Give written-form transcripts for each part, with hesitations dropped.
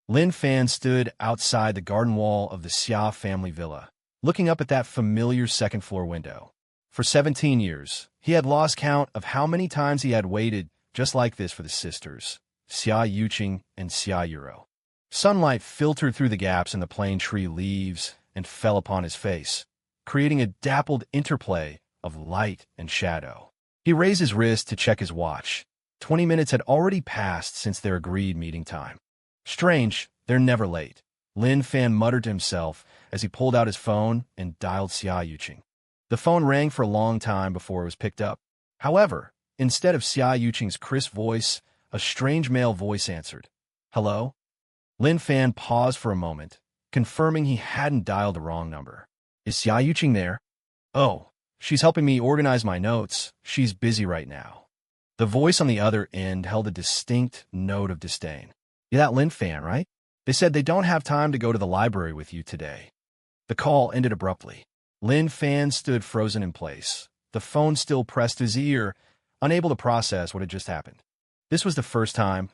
Lin Fan stood outside the garden wall of the Xia family villa, looking up at that familiar second-floor window. For 17 years, he had lost count of how many times he had waited just like this for the sisters, Xia Yuqing and Xia Yuro. Sunlight filtered through the gaps in the plane tree leaves and fell upon his face, creating a dappled interplay of light and shadow. He raised his wrist to check his watch. 20 minutes had already passed since their agreed meeting time. Strange, they're never late, Lin Fan muttered to himself as he pulled out his phone and dialed Xia Yuqing. The phone rang for a long time before it was picked up. However, instead of Xia Yuqing's crisp voice, a strange male voice answered. Hello? Lin Fan paused for a moment, confirming he hadn't dialed the wrong number. Is Xia Yuqing there? Oh, she's helping me organize my notes. She's busy right now. The voice on the other end held a distinct note of disdain. You're that Lin Fan, right? They said they don't have time to go to the library with you today. The call ended abruptly. Lin Fan stood frozen in place, the phone still pressed to his ear, unable to process what had just happened. This was the first time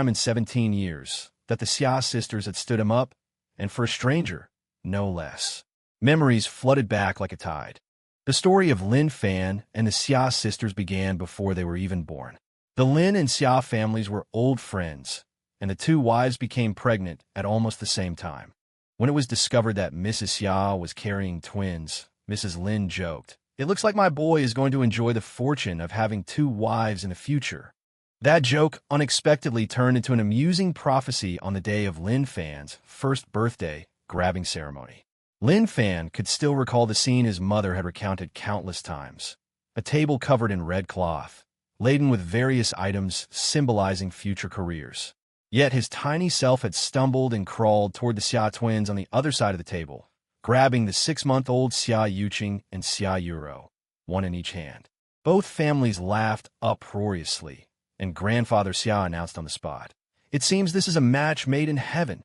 in 17 years, that the Xia sisters had stood him up, and for a stranger, no less. Memories flooded back like a tide. The story of Lin Fan and the Xia sisters began before they were even born. The Lin and Xia families were old friends, and the two wives became pregnant at almost the same time. When it was discovered that Mrs. Xia was carrying twins, Mrs. Lin joked, "It looks like my boy is going to enjoy the fortune of having two wives in the future." That joke unexpectedly turned into an amusing prophecy on the day of Lin Fan's first birthday grabbing ceremony. Lin Fan could still recall the scene his mother had recounted countless times. A table covered in red cloth, laden with various items symbolizing future careers. Yet his tiny self had stumbled and crawled toward the Xia twins on the other side of the table, grabbing the 6-month-old Xia Yuqing and Xia Yuro, one in each hand. Both families laughed uproariously, and Grandfather Xia announced on the spot, "It seems this is a match made in heaven."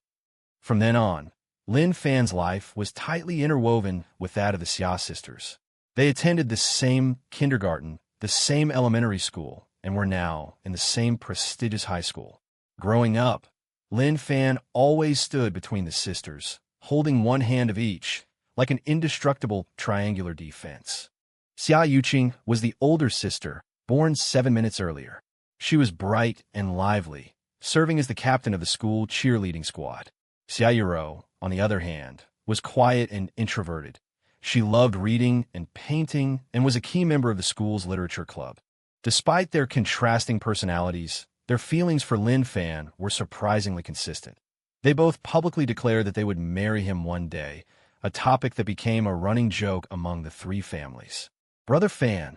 From then on, Lin Fan's life was tightly interwoven with that of the Xia sisters. They attended the same kindergarten, the same elementary school, and were now in the same prestigious high school. Growing up, Lin Fan always stood between the sisters, holding one hand of each, like an indestructible triangular defense. Xia Yuqing was the older sister, born 7 minutes earlier. She was bright and lively, serving as the captain of the school cheerleading squad. Xia Yuro, on the other hand, was quiet and introverted. She loved reading and painting and was a key member of the school's literature club. Despite their contrasting personalities, their feelings for Lin Fan were surprisingly consistent. They both publicly declared that they would marry him one day, a topic that became a running joke among the three families. "Brother Fan,"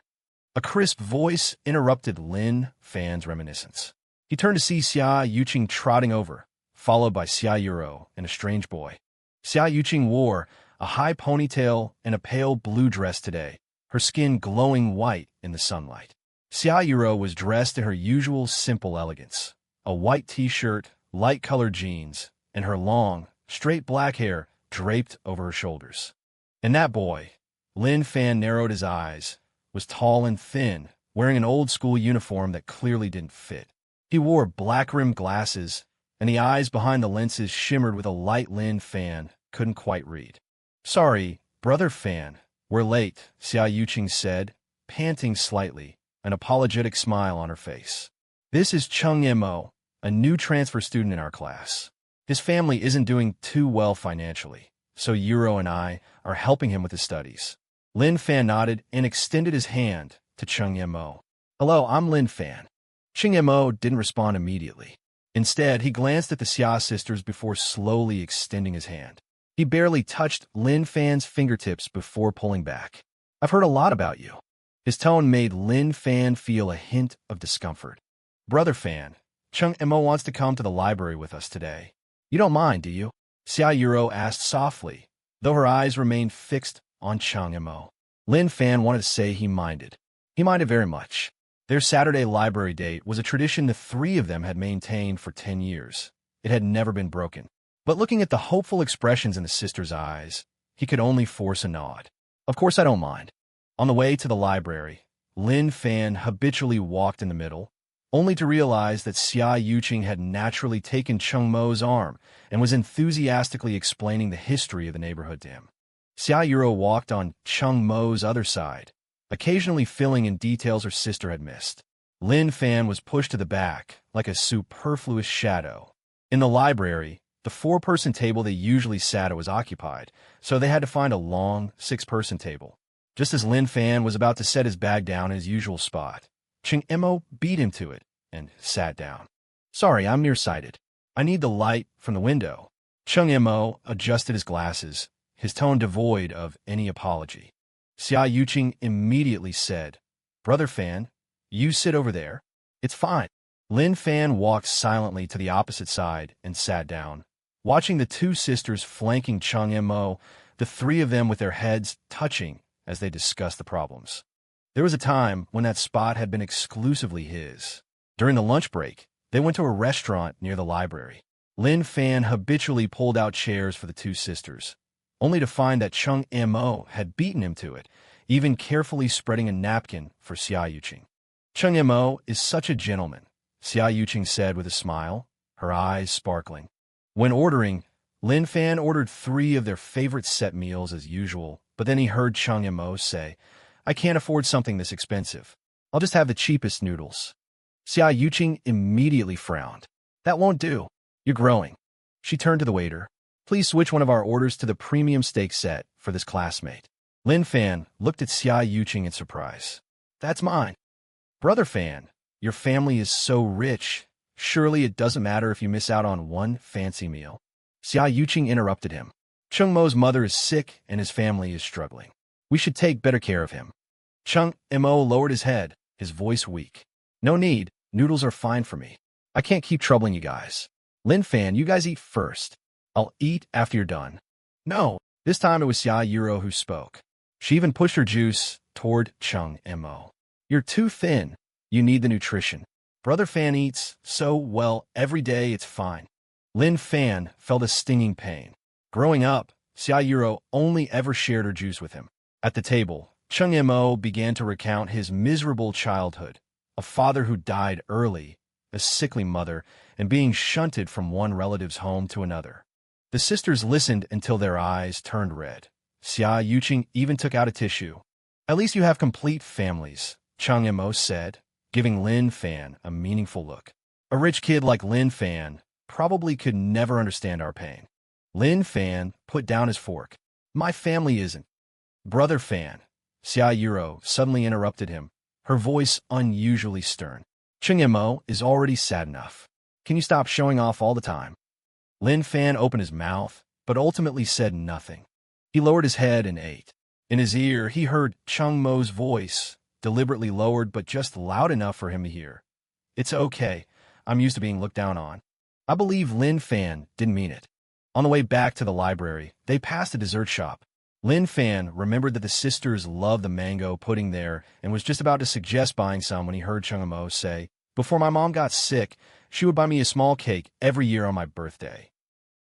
a crisp voice interrupted Lin Fan's reminiscence. He turned to see Xia Yuqing trotting over, followed by Xia Yuro and a strange boy. Xia Yuqing wore a high ponytail and a pale blue dress today, her skin glowing white in the sunlight. Xia Yuro was dressed in her usual simple elegance, a white t-shirt, light-colored jeans, and her long, straight black hair draped over her shoulders. And that boy, Lin Fan narrowed his eyes, was tall and thin, wearing an old-school uniform that clearly didn't fit. He wore black-rimmed glasses, and the eyes behind the lenses shimmered with a light Lin Fan couldn't quite read. "Sorry, Brother Fan, we're late," Xia Yuqing said, panting slightly, an apologetic smile on her face. "This is Chung Mo, a new transfer student in our class. His family isn't doing too well financially, so Yuro and I are helping him with his studies." Lin Fan nodded and extended his hand to Chung Mo. "Hello, I'm Lin Fan." Chung Mo didn't respond immediately. Instead, he glanced at the Xia sisters before slowly extending his hand. He barely touched Lin Fan's fingertips before pulling back. "I've heard a lot about you." His tone made Lin Fan feel a hint of discomfort. "Brother Fan, Chung Mo wants to come to the library with us today. You don't mind, do you?" Xia Yuro asked softly, though her eyes remained fixed on Chung Mo. Lin Fan wanted to say he minded. He minded very much. Their Saturday library date was a tradition the three of them had maintained for 10 years. It had never been broken. But looking at the hopeful expressions in the sisters' eyes, he could only force a nod. "Of course I don't mind." On the way to the library, Lin Fan habitually walked in the middle, only to realize that Xia Yuqing had naturally taken Cheng Mo's arm and was enthusiastically explaining the history of the neighborhood to him. Xia Yuro walked on Cheng Mo's other side, occasionally filling in details her sister had missed. Lin Fan was pushed to the back, like a superfluous shadow. In the library, the 4-person table they usually sat at was occupied, so they had to find a long, 6-person table. Just as Lin Fan was about to set his bag down in his usual spot, Cheng Mo beat him to it and sat down. "Sorry, I'm nearsighted. I need the light from the window." Cheng Mo adjusted his glasses, his tone devoid of any apology. Xia Yuqing immediately said, "Brother Fan, you sit over there. It's fine." Lin Fan walked silently to the opposite side and sat down, watching the 2 sisters flanking Cheng Mo, the 3 of them with their heads touching as they discussed the problems. There was a time when that spot had been exclusively his. During the lunch break, they went to a restaurant near the library. Lin Fan habitually pulled out chairs for the 2 sisters, only to find that Cheng Mo had beaten him to it, even carefully spreading a napkin for Xia Yuqing. "Cheng Mo is such a gentleman," Xia Yuqing said with a smile, her eyes sparkling. When ordering, Lin Fan ordered 3 of their favorite set meals as usual, but then he heard Cheng Mo say, "I can't afford something this expensive. I'll just have the cheapest noodles." Xia Yuqing immediately frowned. "That won't do. You're growing." She turned to the waiter. "Please switch one of our orders to the premium steak set for this classmate." Lin Fan looked at Xia Yuqing in surprise. "That's mine." "Brother Fan, your family is so rich. Surely it doesn't matter if you miss out on one fancy meal." Xia Yuqing interrupted him. "Cheng Mo's mother is sick and his family is struggling. We should take better care of him." Cheng Mo lowered his head, his voice weak. "No need. Noodles are fine for me. I can't keep troubling you guys. Lin Fan, you guys eat first. I'll eat after you're done." "No." This time it was Xia Yuro who spoke. She even pushed her juice toward Cheng Mo. "You're too thin. You need the nutrition. Brother Fan eats so well every day, it's fine." Lin Fan felt a stinging pain. Growing up, Xia Yuro only ever shared her juice with him. At the table, Cheng Mo began to recount his miserable childhood, a father who died early, a sickly mother, and being shunted from one relative's home to another. The sisters listened until their eyes turned red. Xia Yuqing even took out a tissue. "At least you have complete families," Cheng Mo said, giving Lin Fan a meaningful look. "A rich kid like Lin Fan probably could never understand our pain." Lin Fan put down his fork. "My family isn't." "Brother Fan," Xia Yuro suddenly interrupted him, her voice unusually stern. "Cheng Mo is already sad enough. Can you stop showing off all the time?" Lin Fan opened his mouth, but ultimately said nothing. He lowered his head and ate. In his ear, he heard Cheng Mo's voice, deliberately lowered but just loud enough for him to hear. "It's okay. I'm used to being looked down on." I believe Lin Fan didn't mean it. On the way back to the library, they passed a dessert shop. Lin Fan remembered that the sisters loved the mango pudding there and was just about to suggest buying some when he heard Cheng Mo say, "Before my mom got sick, she would buy me a small cake every year on my birthday."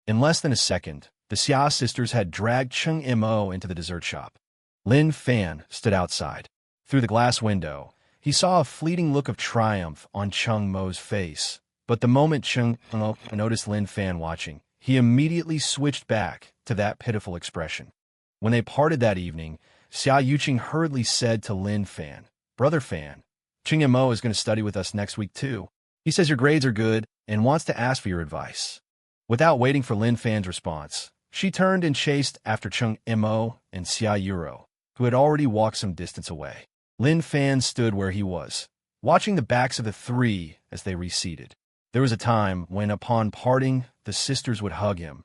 In less than a second, the Xia sisters had dragged Cheng Mo into the dessert shop. Lin Fan stood outside. Through the glass window, he saw a fleeting look of triumph on Cheng Mo's face, but the moment Cheng Mo noticed Lin Fan watching, he immediately switched back to that pitiful expression. When they parted that evening, Xia Yuqing hurriedly said to Lin Fan, "Brother Fan, Cheng Mo is going to study with us next week too. He says your grades are good and wants to ask for your advice." Without waiting for Lin Fan's response, she turned and chased after Cheng Mo and Xia Yuro, who had already walked some distance away. Lin Fan stood where he was, watching the backs of the 3 as they receded. There was a time when, upon parting, the sisters would hug him,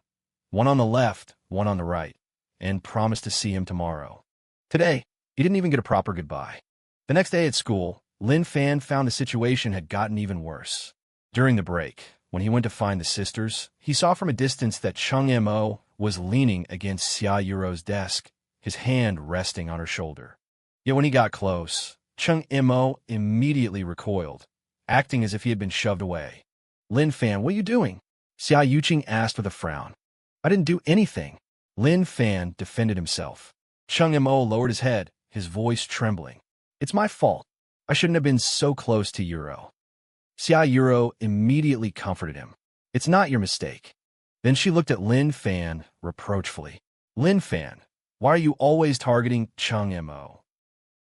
one on the left, one on the right, and promise to see him tomorrow. Today, he didn't even get a proper goodbye. The next day at school, Lin Fan found the situation had gotten even worse. During the break, when he went to find the sisters, he saw from a distance that Cheng Mo was leaning against Xia Yuro's desk, his hand resting on her shoulder. Yet when he got close, Cheng Mo immediately recoiled, acting as if he had been shoved away. "Lin Fan, what are you doing?" Xia Yuqing asked with a frown. "I didn't do anything." Lin Fan defended himself. Cheng Mo lowered his head, his voice trembling. "It's my fault. I shouldn't have been so close to Yuro." Xia Yuro immediately comforted him. It's not your mistake. Then she looked at Lin Fan reproachfully. Lin Fan, why are you always targeting Chung Mo?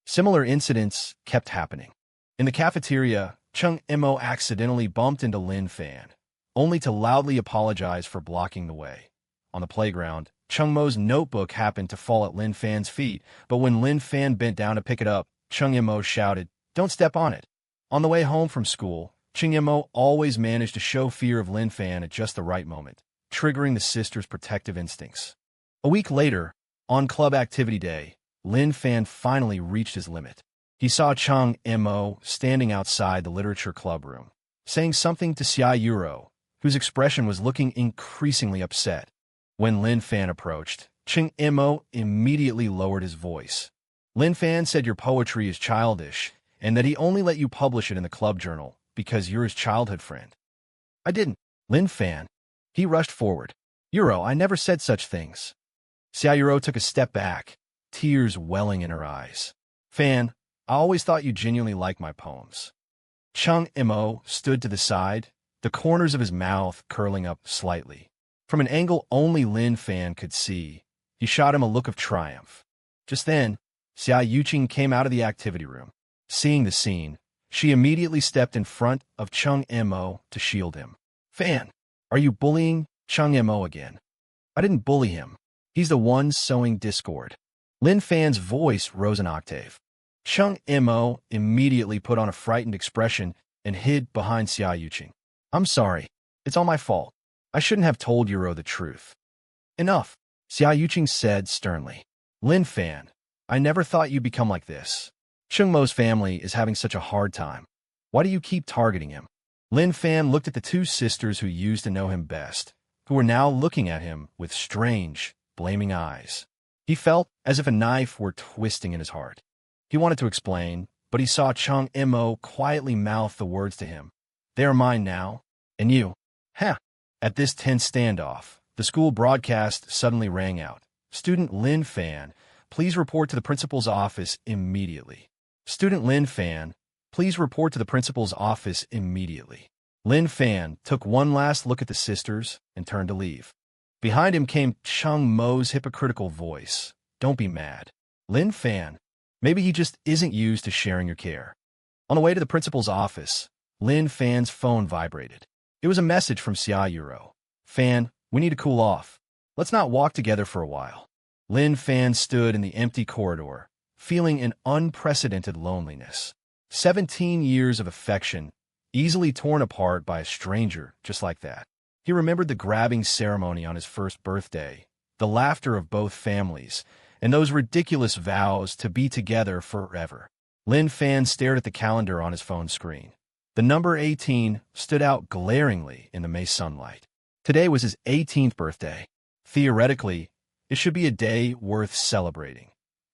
Similar incidents kept happening. In the cafeteria, Chung Mo accidentally bumped into Lin Fan, only to loudly apologize for blocking the way. On the playground, Chung Mo's notebook happened to fall at Lin Fan's feet, but when Lin Fan bent down to pick it up, Chung Mo shouted, "Don't step on it." On the way home from school, Chung Mo always managed to show fear of Lin Fan at just the right moment, triggering the sister's protective instincts. A week later, on club activity day, Lin Fan finally reached his limit. He saw Chung Mo standing outside the literature club room, saying something to Xia Yuro, whose expression was looking increasingly upset. When Lin Fan approached, Chung Mo immediately lowered his voice. Lin Fan said your poetry is childish, and that he only let you publish it in the club journal because you're his childhood friend. I didn't. Lin Fan. He rushed forward. Yuro, I never said such things. Xia Yuro took a step back, tears welling in her eyes. Fan, I always thought you genuinely liked my poems. Chung Mo stood to the side, the corners of his mouth curling up slightly. From an angle only Lin Fan could see, he shot him a look of triumph. Just then, Xia Yuqing came out of the activity room. Seeing the scene, she immediately stepped in front of Chung Mo to shield him. Fan, are you bullying Chung Mo again? I didn't bully him. He's the one sowing discord. Lin Fan's voice rose an octave. Chung Mo immediately put on a frightened expression and hid behind Xia Yuqing. I'm sorry. It's all my fault. I shouldn't have told Yuro the truth. Enough, Xia Yuqing said sternly. Lin Fan, I never thought you'd become like this. Chung Mo's family is having such a hard time. Why do you keep targeting him? Lin Fan looked at the two sisters who used to know him best, who were now looking at him with strange, blaming eyes. He felt as if a knife were twisting in his heart. He wanted to explain, but he saw Chung Mo quietly mouth the words to him. They are mine now, and you. Ha! At this tense standoff, the school broadcast suddenly rang out. Student Lin Fan, please report to the principal's office immediately. Student Lin Fan, please report to the principal's office immediately. Lin Fan took one last look at the sisters and turned to leave. Behind him came Chung Mo's hypocritical voice. Don't be mad. Lin Fan, maybe he just isn't used to sharing your care. On the way to the principal's office, Lin Fan's phone vibrated. It was a message from Xia Yuro. Fan, we need to cool off. Let's not walk together for a while. Lin Fan stood in the empty corridor, feeling an unprecedented loneliness. 17 years of affection, easily torn apart by a stranger just like that. He remembered the grabbing ceremony on his first birthday, the laughter of both families, and those ridiculous vows to be together forever. Lin Fan stared at the calendar on his phone screen. The number 18 stood out glaringly in the May sunlight. Today was his 18th birthday. Theoretically, it should be a day worth celebrating,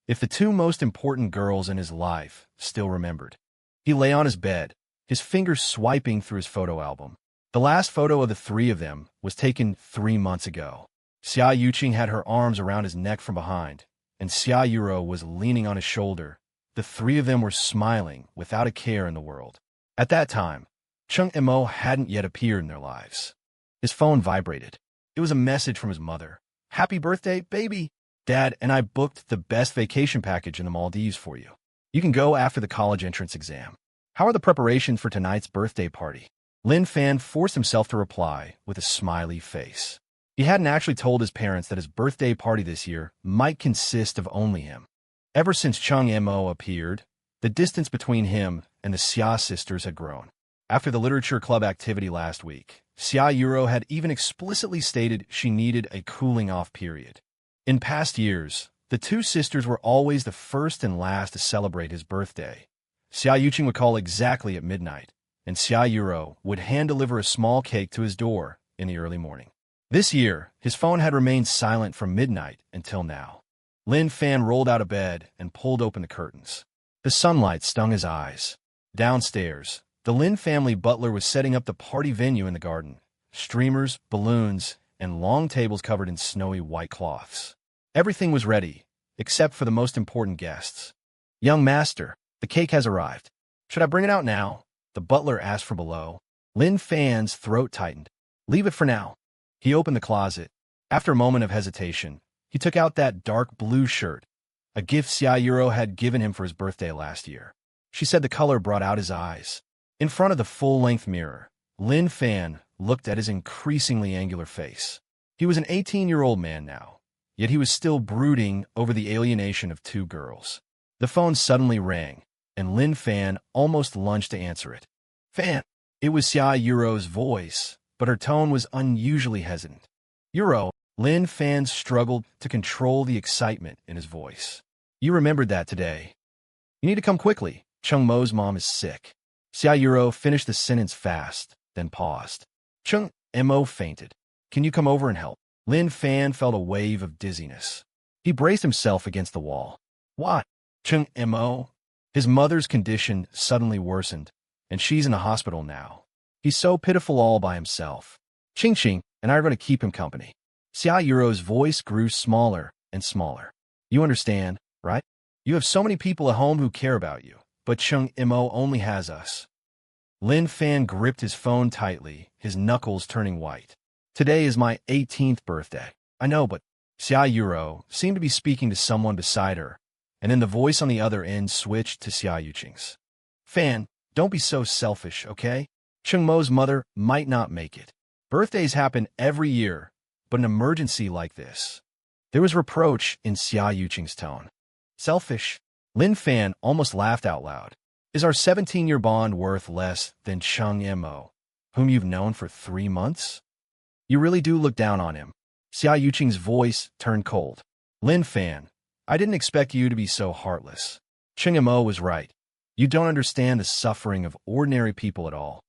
if the two most important girls in his life still remembered. He lay on his bed, his fingers swiping through his photo album. The last photo of the three of them was taken 3 months ago. Xia Yuqing had her arms around his neck from behind, and Xia Yuro was leaning on his shoulder. The three of them were smiling without a care in the world. At that time, Chung Mo hadn't yet appeared in their lives. His phone vibrated. It was a message from his mother. Happy birthday, baby! Dad and I booked the best vacation package in the Maldives for you. You can go after the college entrance exam. How are the preparations for tonight's birthday party? Lin Fan forced himself to reply with a smiley face. He hadn't actually told his parents that his birthday party this year might consist of only him. Ever since Chung Mo appeared, the distance between him and the Xia sisters had grown. After the literature club activity last week, Xia Yuro had even explicitly stated she needed a cooling-off period. In past years, the two sisters were always the first and last to celebrate his birthday. Xia Yuqing would call exactly at midnight, and Xia Yuro would hand-deliver a small cake to his door in the early morning. This year, his phone had remained silent from midnight until now. Lin Fan rolled out of bed and pulled open the curtains. The sunlight stung his eyes. Downstairs, the Lin family butler was setting up the party venue in the garden. Streamers, balloons, and long tables covered in snowy white cloths. Everything was ready, except for the most important guests. Young master, the cake has arrived. Should I bring it out now? the butler asked from below. Lin Fan's throat tightened. Leave it for now. He opened the closet. After a moment of hesitation, he took out that dark blue shirt, a gift Xia Yuro had given him for his birthday last year. She said the color brought out his eyes. In front of the full-length mirror, Lin Fan looked at his increasingly angular face. He was an 18-year-old man now, yet he was still brooding over the alienation of two girls. The phone suddenly rang, and Lin Fan almost lunged to answer it. Fan! It was Xia Yuro's voice, but her tone was unusually hesitant. Yuro, Lin Fan struggled to control the excitement in his voice. You remembered that today. You need to come quickly. Chung Mo's mom is sick. Xia Yuro finished the sentence fast, then paused. Chung Mo fainted. Can you come over and help? Lin Fan felt a wave of dizziness. He braced himself against the wall. What? Chung Mo? His mother's condition suddenly worsened, and she's in the hospital now. He's so pitiful all by himself. Ching and I are going to keep him company. Xia Yuro's voice grew smaller and smaller. You understand, right? You have so many people at home who care about you, but Chung Mo only has us. Lin Fan gripped his phone tightly, his knuckles turning white. Today is my 18th birthday. I know, but Xia Yuro seemed to be speaking to someone beside her, and then the voice on the other end switched to Xia Yuqing's. Fan, don't be so selfish, okay? Chung Mo's mother might not make it. Birthdays happen every year, but an emergency like this. There was reproach in Xia Yuqing's tone. Selfish? Lin Fan almost laughed out loud. Is our 17-year bond worth less than Chung Mo, whom you've known for 3 months? You really do look down on him. Xia Yuqing's voice turned cold. Lin Fan, I didn't expect you to be so heartless. Chung Mo was right. You don't understand the suffering of ordinary people at all.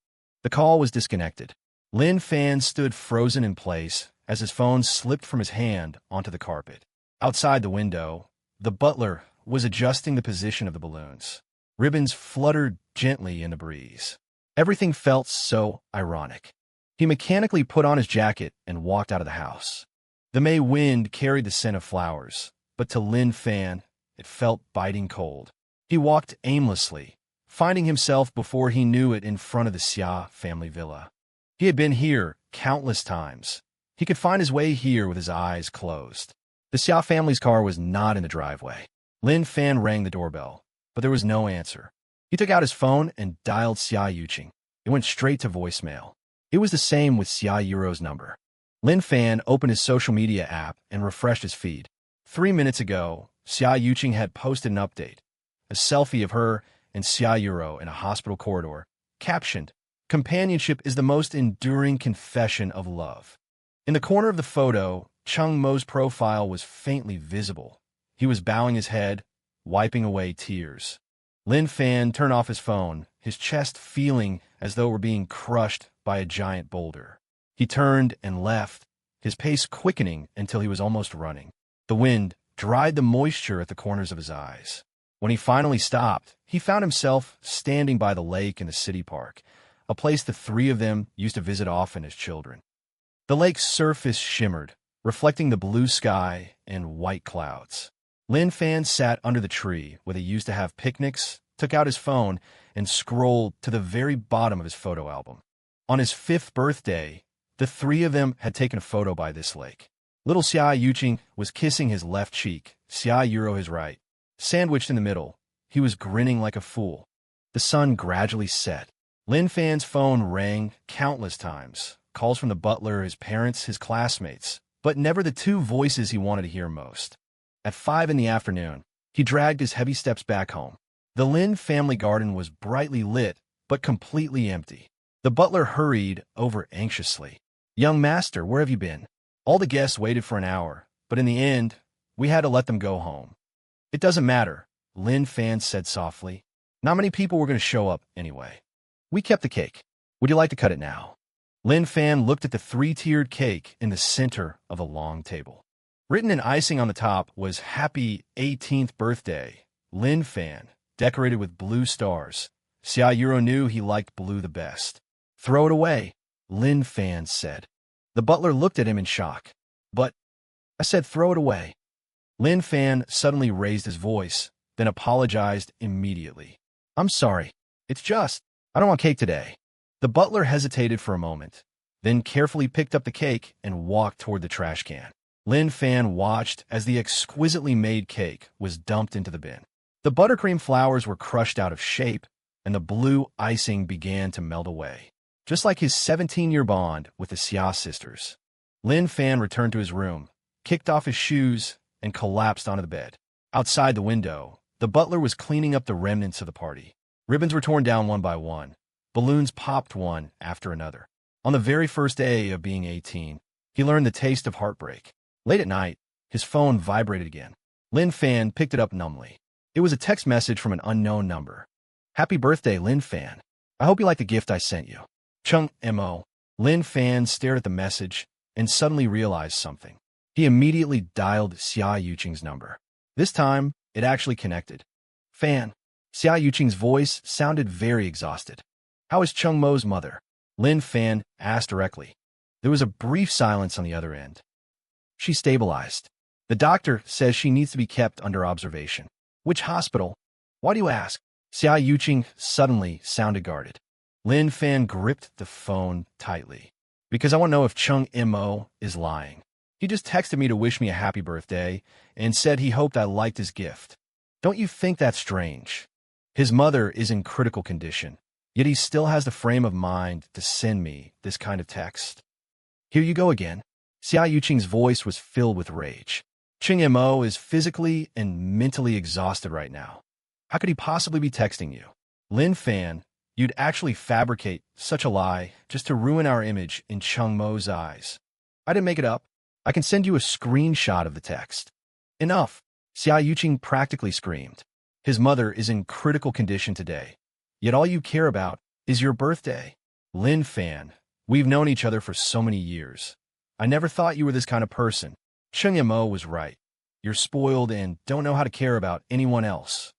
The call was disconnected. Lin Fan stood frozen in place as his phone slipped from his hand onto the carpet. Outside the window, the butler was adjusting the position of the balloons. Ribbons fluttered gently in the breeze. Everything felt so ironic. He mechanically put on his jacket and walked out of the house. The May wind carried the scent of flowers, but to Lin Fan, it felt biting cold. He walked aimlessly, finding himself before he knew it in front of the Xia family villa. He had been here countless times. He could find his way here with his eyes closed. The Xia family's car was not in the driveway. Lin Fan rang the doorbell, but there was no answer. He took out his phone and dialed Xia Yuqing. It went straight to voicemail. It was the same with Xia Yuro's number. Lin Fan opened his social media app and refreshed his feed. 3 minutes ago, Xia Yuqing had posted an update, a selfie of her and Xia Yuro in a hospital corridor, captioned, "Companionship is the most enduring confession of love." In the corner of the photo, Chung Mo's profile was faintly visible. He was bowing his head, wiping away tears. Lin Fan turned off his phone, his chest feeling as though it were being crushed by a giant boulder. He turned and left, his pace quickening until he was almost running. The wind dried the moisture at the corners of his eyes. When he finally stopped, he found himself standing by the lake in the city park, a place the three of them used to visit often as children. The lake's surface shimmered, reflecting the blue sky and white clouds. Lin Fan sat under the tree where they used to have picnics, took out his phone, and scrolled to the very bottom of his photo album. On his 5th birthday, the three of them had taken a photo by this lake. Little Xia Yuqing was kissing his left cheek, Xia Yuro his right. Sandwiched in the middle, he was grinning like a fool. The sun gradually set. Lin Fan's phone rang countless times, calls from the butler, his parents, his classmates, but never the two voices he wanted to hear most. At 5 in the afternoon, he dragged his heavy steps back home. The Lin family garden was brightly lit, but completely empty. The butler hurried over anxiously. "Young master, where have you been?" All the guests waited for an hour, but in the end, we had to let them go home. "It doesn't matter," Lin Fan said softly. "Not many people were going to show up anyway. We kept the cake. Would you like to cut it now?" Lin Fan looked at the 3-tiered cake in the center of a long table. Written in icing on the top was "Happy 18th Birthday, Lin Fan," decorated with blue stars. Xia Yuro knew he liked blue the best. "Throw it away," Lin Fan said. The butler looked at him in shock. "But," I said, "throw it away." Lin Fan suddenly raised his voice, then apologized immediately. "I'm sorry. It's just, I don't want cake today. The butler hesitated for a moment, then carefully picked up the cake and walked toward the trash can. Lin Fan watched as the exquisitely made cake was dumped into the bin. The buttercream flowers were crushed out of shape, and the blue icing began to melt away, just like his 17-year bond with the Xia sisters. Lin Fan returned to his room, kicked off his shoes, and collapsed onto the bed. Outside the window, the butler was cleaning up the remnants of the party. Ribbons were torn down one by one. Balloons popped one after another. On the very first day of being 18, he learned the taste of heartbreak. Late at night, his phone vibrated again. Lin Fan picked it up numbly. It was a text message from an unknown number. "Happy birthday, Lin Fan. I hope you like the gift I sent you. Chung Mo." Lin Fan stared at the message and suddenly realized something. He immediately dialed Xia Yuqing's number. This time, it actually connected. "Fan." Xia Yuqing's voice sounded very exhausted. "How is Chung Mo's mother?" Lin Fan asked directly. There was a brief silence on the other end. "She stabilized. The doctor says she needs to be kept under observation." "Which hospital? Why do you ask?" Xia Yuqing suddenly sounded guarded. Lin Fan gripped the phone tightly. "Because I want to know if Chung Mo is lying. He just texted me to wish me a happy birthday and said he hoped I liked his gift. Don't you think that's strange? His mother is in critical condition, yet he still has the frame of mind to send me this kind of text." "Here you go again." Xia Yuqing's voice was filled with rage. "Chung Mo is physically and mentally exhausted right now. How could he possibly be texting you?" "Lin Fan, you'd actually fabricate such a lie just to ruin our image in Chung Mo's eyes." "I didn't make it up. I can send you a screenshot of the text." "Enough." Xia Yuqing practically screamed. His mother is in critical condition today, yet all you care about is your birthday. "Lin Fan, we've known each other for so many years. I never thought you were this kind of person. Chung Mo was right. You're spoiled and don't know how to care about anyone else."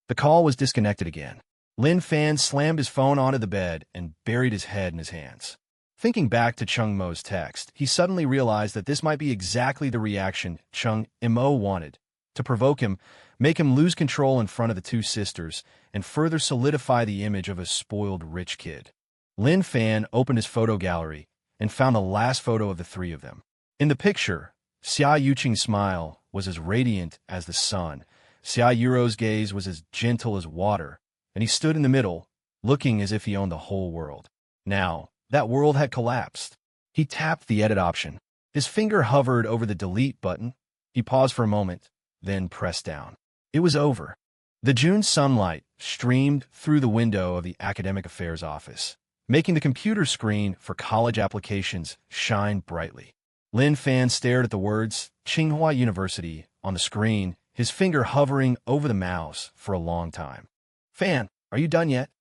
The call was disconnected again. Lin Fan slammed his phone onto the bed and buried his head in his hands. Thinking back to Chung Mo's text, he suddenly realized that this might be exactly the reaction Chung Mo wanted, to provoke him, make him lose control in front of the two sisters, and further solidify the image of a spoiled rich kid. Lin Fan opened his photo gallery and found the last photo of the three of them. In the picture, Xia Yuqing's smile was as radiant as the sun. Xia Yuro's gaze was as gentle as water, and he stood in the middle, looking as if he owned the whole world. Now, that world had collapsed. He tapped the edit option. His finger hovered over the delete button. He paused for a moment, then pressed down. It was over. The June sunlight streamed through the window of the Academic Affairs office, making the computer screen for college applications shine brightly. Lin Fan stared at the words Tsinghua University on the screen, his finger hovering over the mouse for a long time. "Fan, are you done yet?"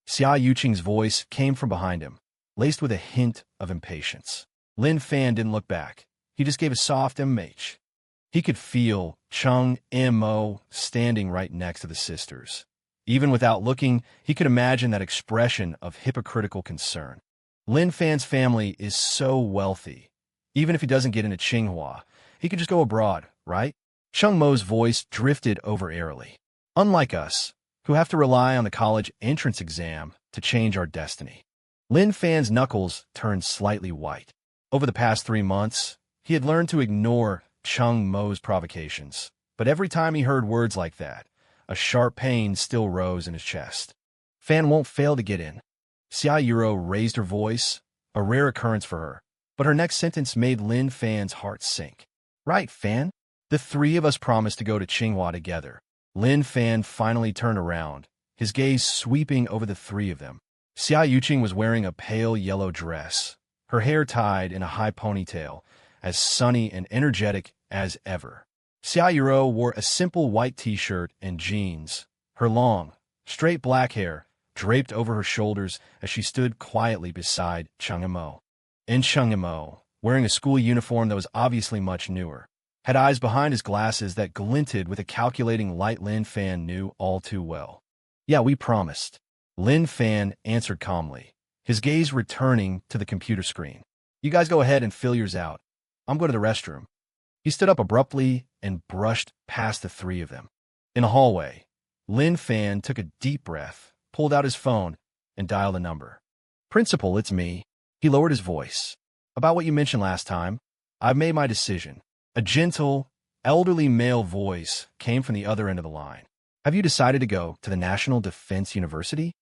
Xia Yuqing's voice came from behind him, laced with a hint of impatience. Lin Fan didn't look back. He just gave a soft MH. He could feel Chung Mo standing right next to the sisters. Even without looking, he could imagine that expression of hypocritical concern. Lin Fan's family is so wealthy. Even if he doesn't get into Tsinghua, he could just go abroad, right? Chung Mo's voice drifted over airily. "Unlike us, who have to rely on the college entrance exam to change our destiny." Lin Fan's knuckles turned slightly white. Over the past 3 months, he had learned to ignore Chung Mo's provocations, but every time he heard words like that, a sharp pain still rose in his chest. "Fan won't fail to get in." Xia Yuro raised her voice, a rare occurrence for her, but her next sentence made Lin Fan's heart sink. "Right, Fan. The three of us promised to go to Tsinghua together." Lin Fan finally turned around, his gaze sweeping over the three of them. Xia Yuqing was wearing a pale yellow dress, her hair tied in a high ponytail, as sunny and energetic as ever. Xia Yuro wore a simple white t-shirt and jeans, her long, straight black hair draped over her shoulders as she stood quietly beside Chung Mo. And Chung Mo, wearing a school uniform that was obviously much newer, had eyes behind his glasses that glinted with a calculating light Lin Fan knew all too well. "Yeah, we promised." Lin Fan answered calmly, his gaze returning to the computer screen. "You guys go ahead and fill yours out. I'm going to the restroom." He stood up abruptly and brushed past the three of them. In a hallway, Lin Fan took a deep breath, pulled out his phone, and dialed a number. "Principal, it's me." He lowered his voice. "About what you mentioned last time, I've made my decision." A gentle, elderly male voice came from the other end of the line. "Have you decided to go to the National Defense University?"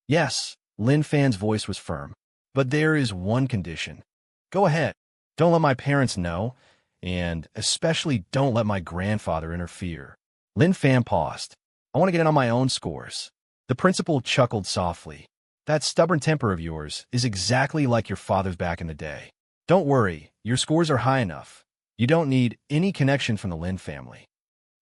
"Yes," Lin Fan's voice was firm. "But there is one condition." "Go ahead. Don't let my parents know, and especially don't let my grandfather interfere." Lin Fan paused. "I want to get in on my own scores." The principal chuckled softly. "That stubborn temper of yours is exactly like your father's back in the day. Don't worry, your scores are high enough. You don't need any connection from the Lin family."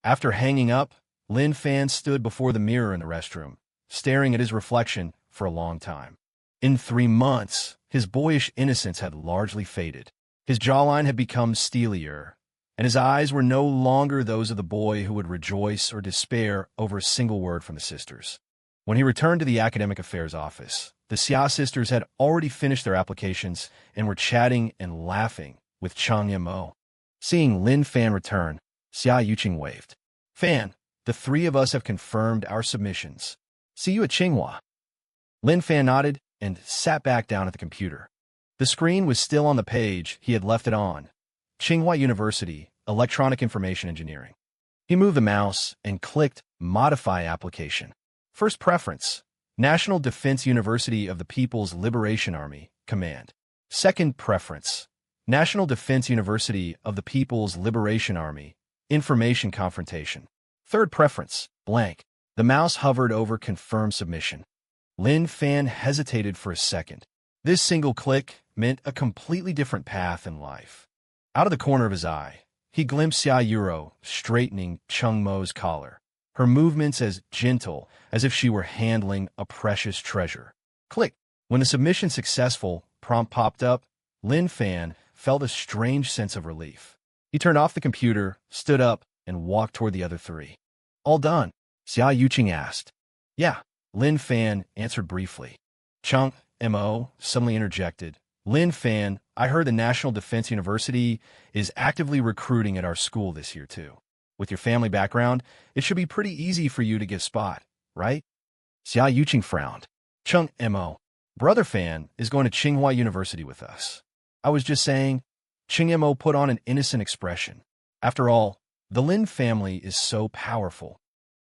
After hanging up, Lin Fan stood before the mirror in the restroom, staring at his reflection for a long time. In 3 months, his boyish innocence had largely faded. His jawline had become steelier, and his eyes were no longer those of the boy who would rejoice or despair over a single word from the sisters. When he returned to the academic affairs office, the Xia sisters had already finished their applications and were chatting and laughing with Chang Mo. Seeing Lin Fan return, Xia Yuqing waved. "Fan, the 3 of us have confirmed our submissions. See you at Tsinghua." Lin Fan nodded and sat back down at the computer. The screen was still on the page he had left it on. Tsinghua University, Electronic Information Engineering. He moved the mouse and clicked Modify Application. First preference, National Defense University of the People's Liberation Army, Command. Second preference, National Defense University of the People's Liberation Army, Information Confrontation. Third preference, blank. The mouse hovered over Confirm Submission. Lin Fan hesitated for a second. This single click meant a completely different path in life. Out of the corner of his eye, he glimpsed Xia Yuro straightening Cheng Mo's collar, her movements as gentle as if she were handling a precious treasure. Click. When the submission successful prompt popped up, Lin Fan felt a strange sense of relief. He turned off the computer, stood up, and walked toward the other 3. "All done?" Xia Yuqing asked. "Yeah," Lin Fan answered briefly. Chang Mo suddenly interjected. "Lin Fan, I heard the National Defense University is actively recruiting at our school this year, too. With your family background, it should be pretty easy for you to get a spot, right?" Xia Yuqing frowned. Chang Mo, "Brother Fan is going to Tsinghua University with us." "I was just saying." Chang Mo put on an innocent expression. After all, the Lin family is so powerful.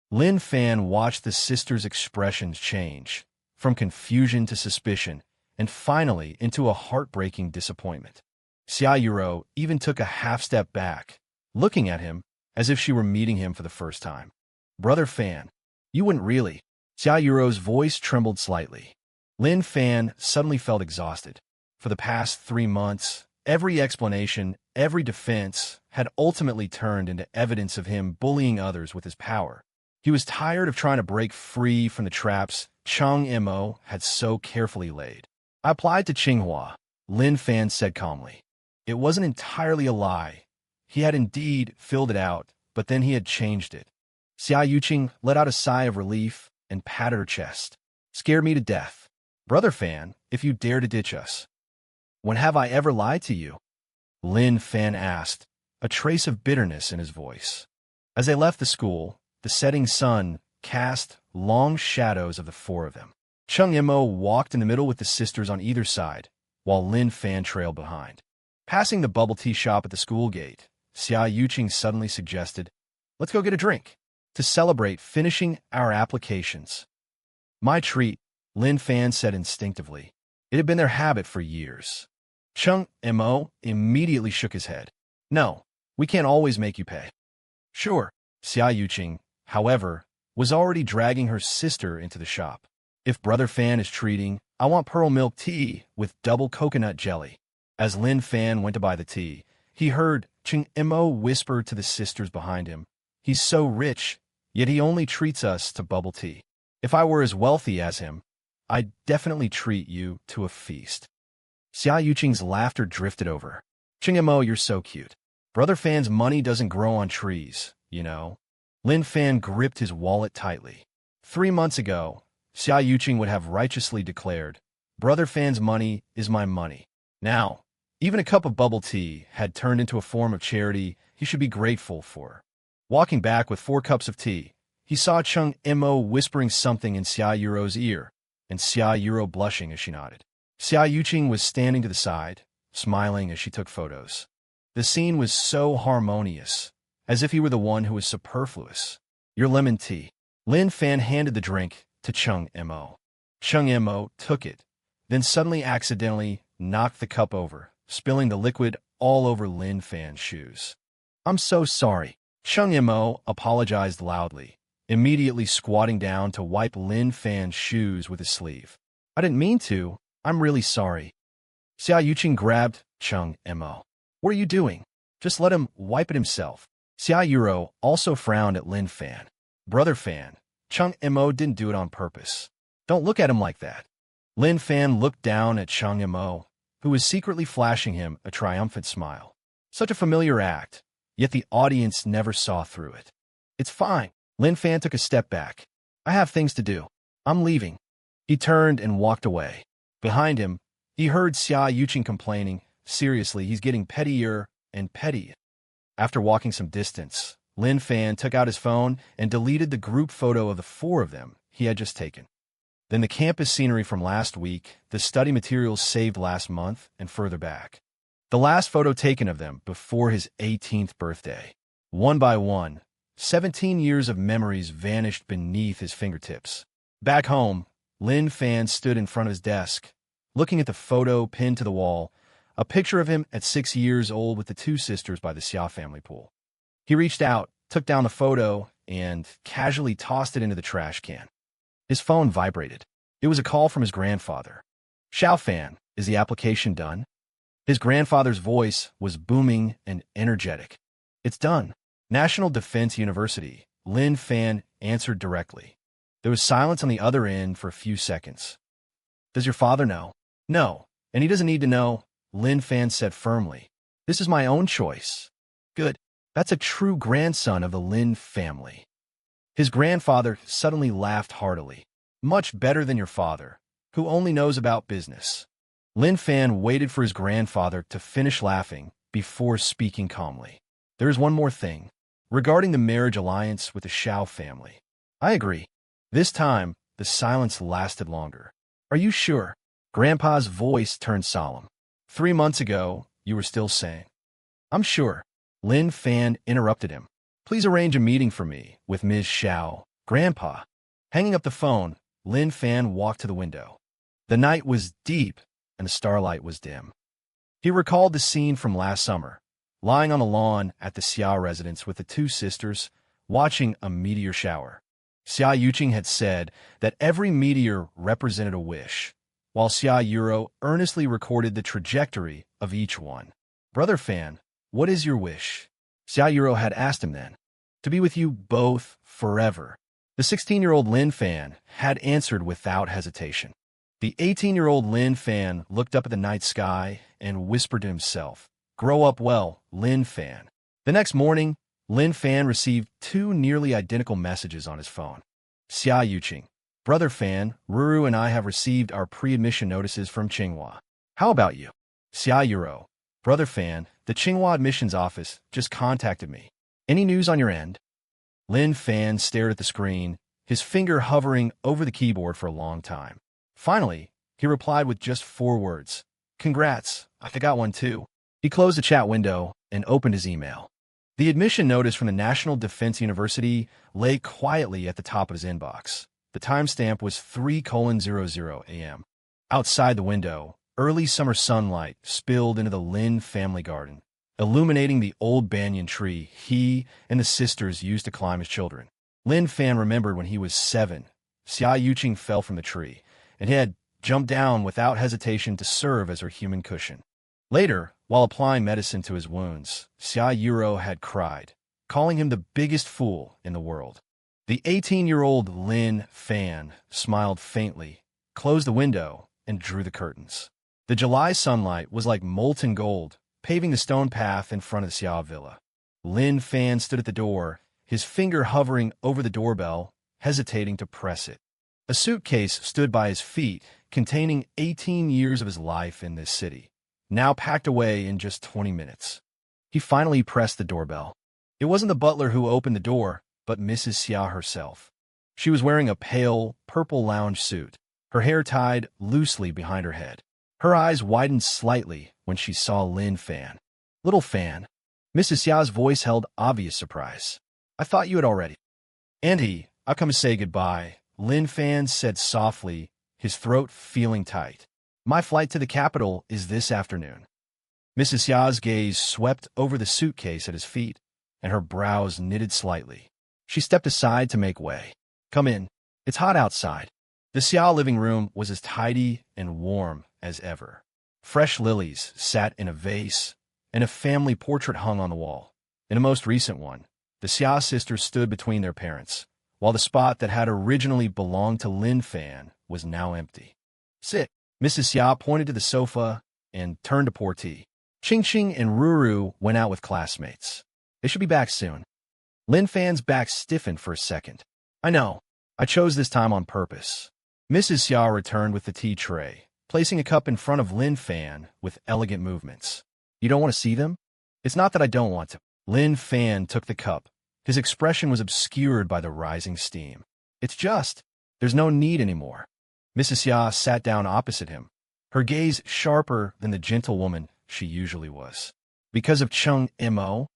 Lin Fan watched the sisters' expressions change, from confusion to suspicion, and finally into a heartbreaking disappointment. Xia Yuro even took a half-step back, looking at him as if she were meeting him for the first time. "Brother Fan, you wouldn't really." Xia Yuro's voice trembled slightly. Lin Fan suddenly felt exhausted. For the past 3 months, every explanation, every defense had ultimately turned into evidence of him bullying others with his power. He was tired of trying to break free from the traps Chang Mo had so carefully laid. "I applied to Tsinghua," Lin Fan said calmly. It wasn't entirely a lie. He had indeed filled it out, but then he had changed it. Xia Yuqing let out a sigh of relief and patted her chest. "Scared me to death. Brother Fan, if you dare to ditch us." "When have I ever lied to you?" Lin Fan asked, a trace of bitterness in his voice. As they left the school, the setting sun cast long shadows of the 4 of them. Cheng Mo walked in the middle with the sisters on either side, while Lin Fan trailed behind. Passing the bubble tea shop at the school gate, Xia Yuqing suddenly suggested, "Let's go get a drink, to celebrate finishing our applications." "My treat," Lin Fan said instinctively. It had been their habit for years. Cheng Mo immediately shook his head. "No, we can't always make you pay." "Sure." Xia Yuqing, however, was already dragging her sister into the shop. "If Brother Fan is treating, I want pearl milk tea with double coconut jelly." As Lin Fan went to buy the tea, he heard Cheng Mo whisper to the sisters behind him, "He's so rich, yet he only treats us to bubble tea. If I were as wealthy as him, I'd definitely treat you to a feast." Xia Yuqing's laughter drifted over. "Cheng Mo, you're so cute. Brother Fan's money doesn't grow on trees, you know." Lin Fan gripped his wallet tightly. 3 months ago, Xia Yuqing would have righteously declared, "Brother Fan's money is my money." Now, even a cup of bubble tea had turned into a form of charity he should be grateful for. Walking back with 4 cups of tea, he saw Cheng Mo whispering something in Xia Yuro's ear. and Xia Yuro blushing as she nodded. Xia Yuqing was standing to the side, smiling as she took photos. The scene was so harmonious, as if he were the one who was superfluous. Your lemon tea. Lin Fan handed the drink to Chung Mo. Chung Mo took it, then suddenly accidentally knocked the cup over, spilling the liquid all over Lin Fan's shoes. I'm so sorry. Chung Mo apologized loudly, immediately squatting down to wipe Lin Fan's shoes with his sleeve. I didn't mean to. I'm really sorry. Xia Yuqing grabbed Chung Mo. What are you doing? Just let him wipe it himself. Xia Yuro also frowned at Lin Fan. Brother Fan, Chung Mo didn't do it on purpose. Don't look at him like that. Lin Fan looked down at Chung Mo, who was secretly flashing him a triumphant smile. Such a familiar act, yet the audience never saw through it. It's fine. Lin Fan took a step back. I have things to do. I'm leaving. He turned and walked away. Behind him, he heard Xia Yuqing complaining, seriously, he's getting pettier and pettier. After walking some distance, Lin Fan took out his phone and deleted the group photo of the four of them he had just taken. Then the campus scenery from last week, the study materials saved last month, and further back. The last photo taken of them before his 18th birthday. One by one, 17 years of memories vanished beneath his fingertips. Back home, Lin Fan stood in front of his desk, looking at the photo pinned to the wall, a picture of him at 6 years old with the two sisters by the Xia family pool. He reached out, took down the photo, and casually tossed it into the trash can. His phone vibrated. It was a call from his grandfather. Xiao Fan, is the application done? His grandfather's voice was booming and energetic. It's done. National Defense University, Lin Fan answered directly. There was silence on the other end for a few seconds. Does your father know? No, and he doesn't need to know, Lin Fan said firmly. This is my own choice. Good. That's a true grandson of the Lin family. His grandfather suddenly laughed heartily. Much better than your father, who only knows about business. Lin Fan waited for his grandfather to finish laughing before speaking calmly. There is one more thing. Regarding the marriage alliance with the Xiao family. I agree. This time, the silence lasted longer. Are you sure? Grandpa's voice turned solemn. 3 months ago, you were still saying. I'm sure. Lin Fan interrupted him. Please arrange a meeting for me with Ms. Xiao, Grandpa. Hanging up the phone, Lin Fan walked to the window. The night was deep, and the starlight was dim. He recalled the scene from last summer, lying on the lawn at the Xia residence with the two sisters, watching a meteor shower. Xia Yuqing had said that every meteor represented a wish, while Xia Yuro earnestly recorded the trajectory of each one. Brother Fan, what is your wish? Xia Yuro had asked him then. To be with you both forever. The 16-year-old Lin Fan had answered without hesitation. The 18-year-old Lin Fan looked up at the night sky and whispered to himself, Grow up well, Lin Fan. The next morning, Lin Fan received 2 nearly identical messages on his phone. Xia Yuqing. Brother Fan, Ruru and I have received our pre-admission notices from Tsinghua. How about you? Xia Yuro. Brother Fan, the Tsinghua admissions office just contacted me. Any news on your end? Lin Fan stared at the screen, his finger hovering over the keyboard for a long time. Finally, he replied with just 4 words. Congrats, I got one too. He closed the chat window and opened his email. The admission notice from the National Defense University lay quietly at the top of his inbox. The timestamp was 3:00 a.m. Outside the window, early summer sunlight spilled into the Lin family garden, illuminating the old banyan tree he and the sisters used to climb as children. Lin Fan remembered when he was 7, Xia Yuqing fell from the tree, and he had jumped down without hesitation to serve as her human cushion. Later, while applying medicine to his wounds, Xia Yuro had cried, calling him the biggest fool in the world. The 18-year-old Lin Fan smiled faintly, closed the window, and drew the curtains. The July sunlight was like molten gold, paving the stone path in front of the Xia villa. Lin Fan stood at the door, his finger hovering over the doorbell, hesitating to press it. A suitcase stood by his feet, containing 18 years of his life in this city, now packed away in just 20 minutes. He finally pressed the doorbell. It wasn't the butler who opened the door, but Mrs. Xia herself. She was wearing a pale, purple lounge suit, her hair tied loosely behind her head. Her eyes widened slightly when she saw Lin Fan. "Little Fan." Mrs. Xia's voice held obvious surprise. "I thought you had already." "Auntie, I've come to say goodbye," Lin Fan said softly, his throat feeling tight. "My flight to the capital is this afternoon." Mrs. Xia's gaze swept over the suitcase at his feet, and her brows knitted slightly. She stepped aside to make way. "Come in. It's hot outside." The Xia living room was as tidy and warm as ever. Fresh lilies sat in a vase, and a family portrait hung on the wall. In a most recent one, the Xia sisters stood between their parents, while the spot that had originally belonged to Lin Fan was now empty. "Sit." Mrs. Xia pointed to the sofa and turned to pour tea. Qingqing and Ruru went out with classmates. They should be back soon. Lin Fan's back stiffened for a second. "I know. I chose this time on purpose." Mrs. Xia returned with the tea tray, placing a cup in front of Lin Fan with elegant movements. "You don't want to see them?" "It's not that I don't want to." Lin Fan took the cup. His expression was obscured by the rising steam. "It's just, there's no need anymore." Mrs. Xia sat down opposite him, her gaze sharper than the gentlewoman she usually was. "Because of Chung Mo?"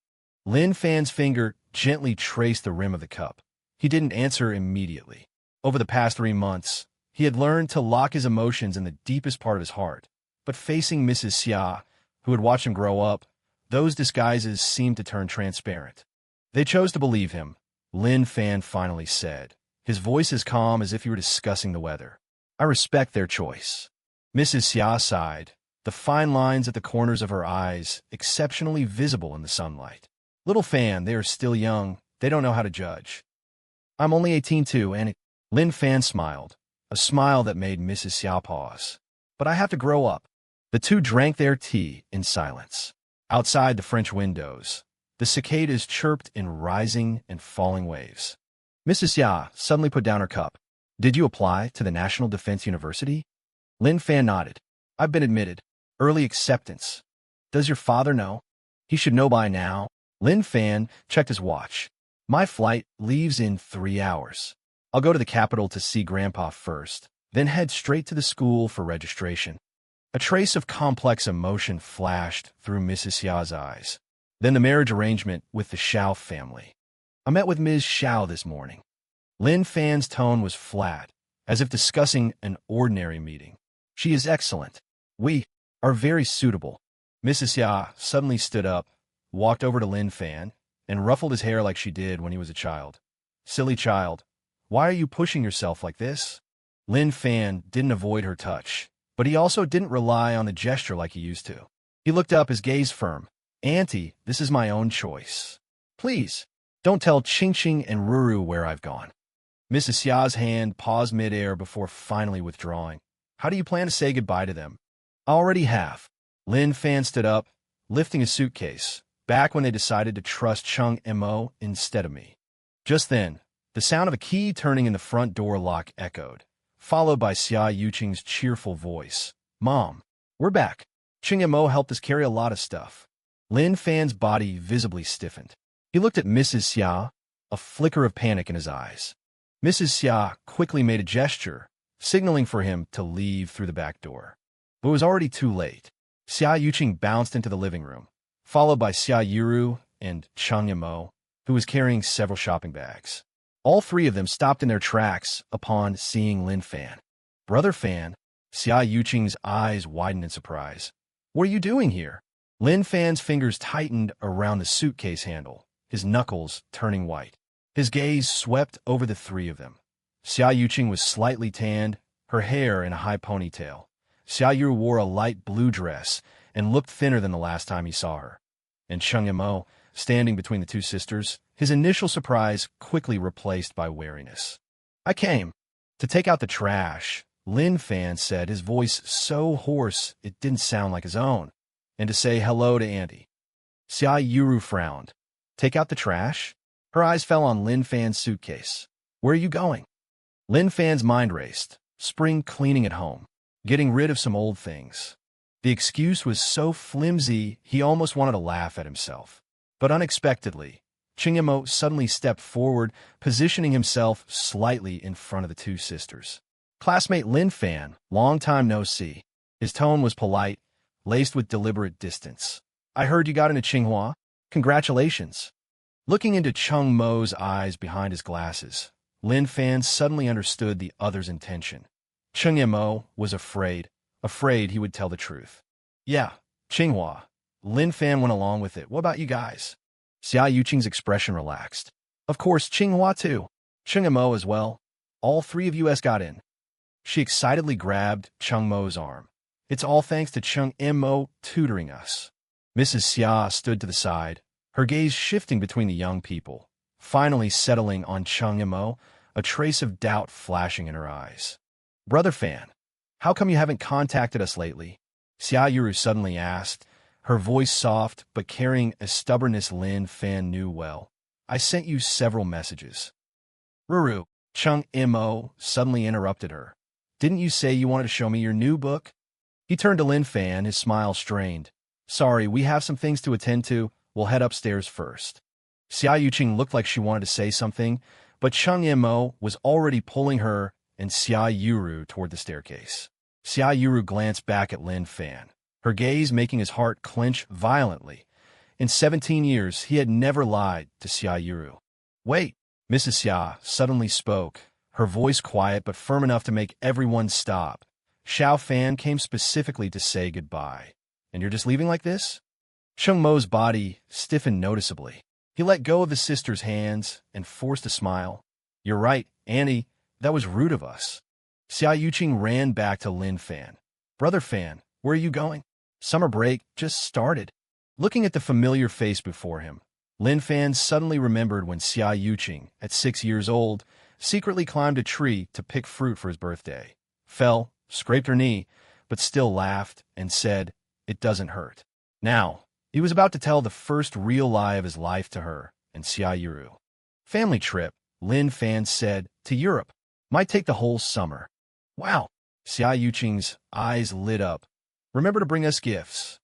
Lin Fan's finger gently traced the rim of the cup. He didn't answer immediately. Over the past 3 months, he had learned to lock his emotions in the deepest part of his heart. But facing Mrs. Xia, who had watched him grow up, those disguises seemed to turn transparent. "They chose to believe him," Lin Fan finally said, his voice as calm as if he were discussing the weather. "I respect their choice." Mrs. Xia sighed, the fine lines at the corners of her eyes exceptionally visible in the sunlight. "Little Fan, they are still young. They don't know how to judge." "I'm only 18 too, and Lin Fan smiled, a smile that made Mrs. Xia pause. "But I have to grow up." The two drank their tea in silence. Outside the French windows, the cicadas chirped in rising and falling waves. Mrs. Xia suddenly put down her cup. "Did you apply to the National Defense University?" Lin Fan nodded. "I've been admitted. Early acceptance." "Does your father know?" "He should know by now." Lin Fan checked his watch. "My flight leaves in 3 hours. I'll go to the capital to see Grandpa first, then head straight to the school for registration." A trace of complex emotion flashed through Mrs. Xia's eyes. Then the marriage arrangement with the Xiao family. "I met with Ms. Xiao this morning." Lin Fan's tone was flat, as if discussing an ordinary meeting. "She is excellent. We are very suitable." Mrs. Xia suddenly stood up, walked over to Lin Fan, and ruffled his hair like she did when he was a child. "Silly child, why are you pushing yourself like this?" Lin Fan didn't avoid her touch, but he also didn't rely on the gesture like he used to. He looked up, his gaze firm. "Auntie, this is my own choice. Please, don't tell Qingqing and Ruru where I've gone." Mrs. Xia's hand paused midair before finally withdrawing. "How do you plan to say goodbye to them?" "I already have." Lin Fan stood up, lifting his suitcase, back when they decided to trust Chung Mo instead of me. Just then, the sound of a key turning in the front door lock echoed, followed by Xia Yuqing's cheerful voice. "Mom, we're back. Chung Mo helped us carry a lot of stuff." Lin Fan's body visibly stiffened. He looked at Mrs. Xia, a flicker of panic in his eyes. Mrs. Xia quickly made a gesture, signaling for him to leave through the back door. But it was already too late. Xia Yuqing bounced into the living room, followed by Xia Yuru and Chung Mo, who was carrying several shopping bags. All three of them stopped in their tracks upon seeing Lin Fan. "Brother Fan," Xia Yuqing's eyes widened in surprise. "What are you doing here?" Lin Fan's fingers tightened around the suitcase handle, his knuckles turning white. His gaze swept over the three of them. Xia Yuqing was slightly tanned, her hair in a high ponytail. Xia Yu wore a light blue dress and looked thinner than the last time he saw her. And Chung Mo, standing between the two sisters, his initial surprise quickly replaced by wariness. "I came to take out the trash," Lin Fan said, his voice so hoarse it didn't sound like his own, "and to say hello to Auntie." Xia Yuru frowned. "Take out the trash?" Her eyes fell on Lin Fan's suitcase. "Where are you going?" Lin Fan's mind raced. Spring cleaning at home. Getting rid of some old things. The excuse was so flimsy he almost wanted to laugh at himself. But unexpectedly, Chung Mo suddenly stepped forward, positioning himself slightly in front of the two sisters. Classmate Lin Fan, long time no see. His tone was polite, laced with deliberate distance. I heard you got into Tsinghua. Congratulations. Looking into Chung Mo's eyes behind his glasses, Lin Fan suddenly understood the other's intention. Chung Mo was afraid he would tell the truth. Yeah, Tsinghua. Lin Fan went along with it. What about you guys? Xia Yuqing's expression relaxed. Of course, Tsinghua too. Chung Mo as well. All three of us got in. She excitedly grabbed Chung Mo's arm. It's all thanks to Chung Mo tutoring us. Mrs. Xia stood to the side, her gaze shifting between the young people, finally settling on Chung Mo, a trace of doubt flashing in her eyes. Brother Fan, how come you haven't contacted us lately? Xia Yuru suddenly asked, her voice soft but carrying a stubbornness Lin Fan knew well. I sent you several messages. Ruru, Chung Mo suddenly interrupted her. Didn't you say you wanted to show me your new book? He turned to Lin Fan, his smile strained. Sorry, we have some things to attend to. We'll head upstairs first. Xia Yuqing looked like she wanted to say something, but Chung Mo was already pulling her and Xia Yuru toward the staircase. Xia Yuru glanced back at Lin Fan, her gaze making his heart clench violently. In 17 years, he had never lied to Xia Yuru. Wait, Mrs. Xia suddenly spoke, her voice quiet but firm enough to make everyone stop. Xiao Fan came specifically to say goodbye. And you're just leaving like this? Chung Mo's body stiffened noticeably. He let go of his sister's hands and forced a smile. You're right, Annie. That was rude of us. Xia Yuqing ran back to Lin Fan. Brother Fan, where are you going? Summer break just started. Looking at the familiar face before him, Lin Fan suddenly remembered when Xia Yuqing, at 6 years old, secretly climbed a tree to pick fruit for his birthday. Fell, scraped her knee, but still laughed and said, "It doesn't hurt." Now, he was about to tell the first real lie of his life to her and Xia Yuru. Family trip, Lin Fan said, to Europe. Might take the whole summer. Wow. Xia Yuqing's eyes lit up. Remember to bring us gifts.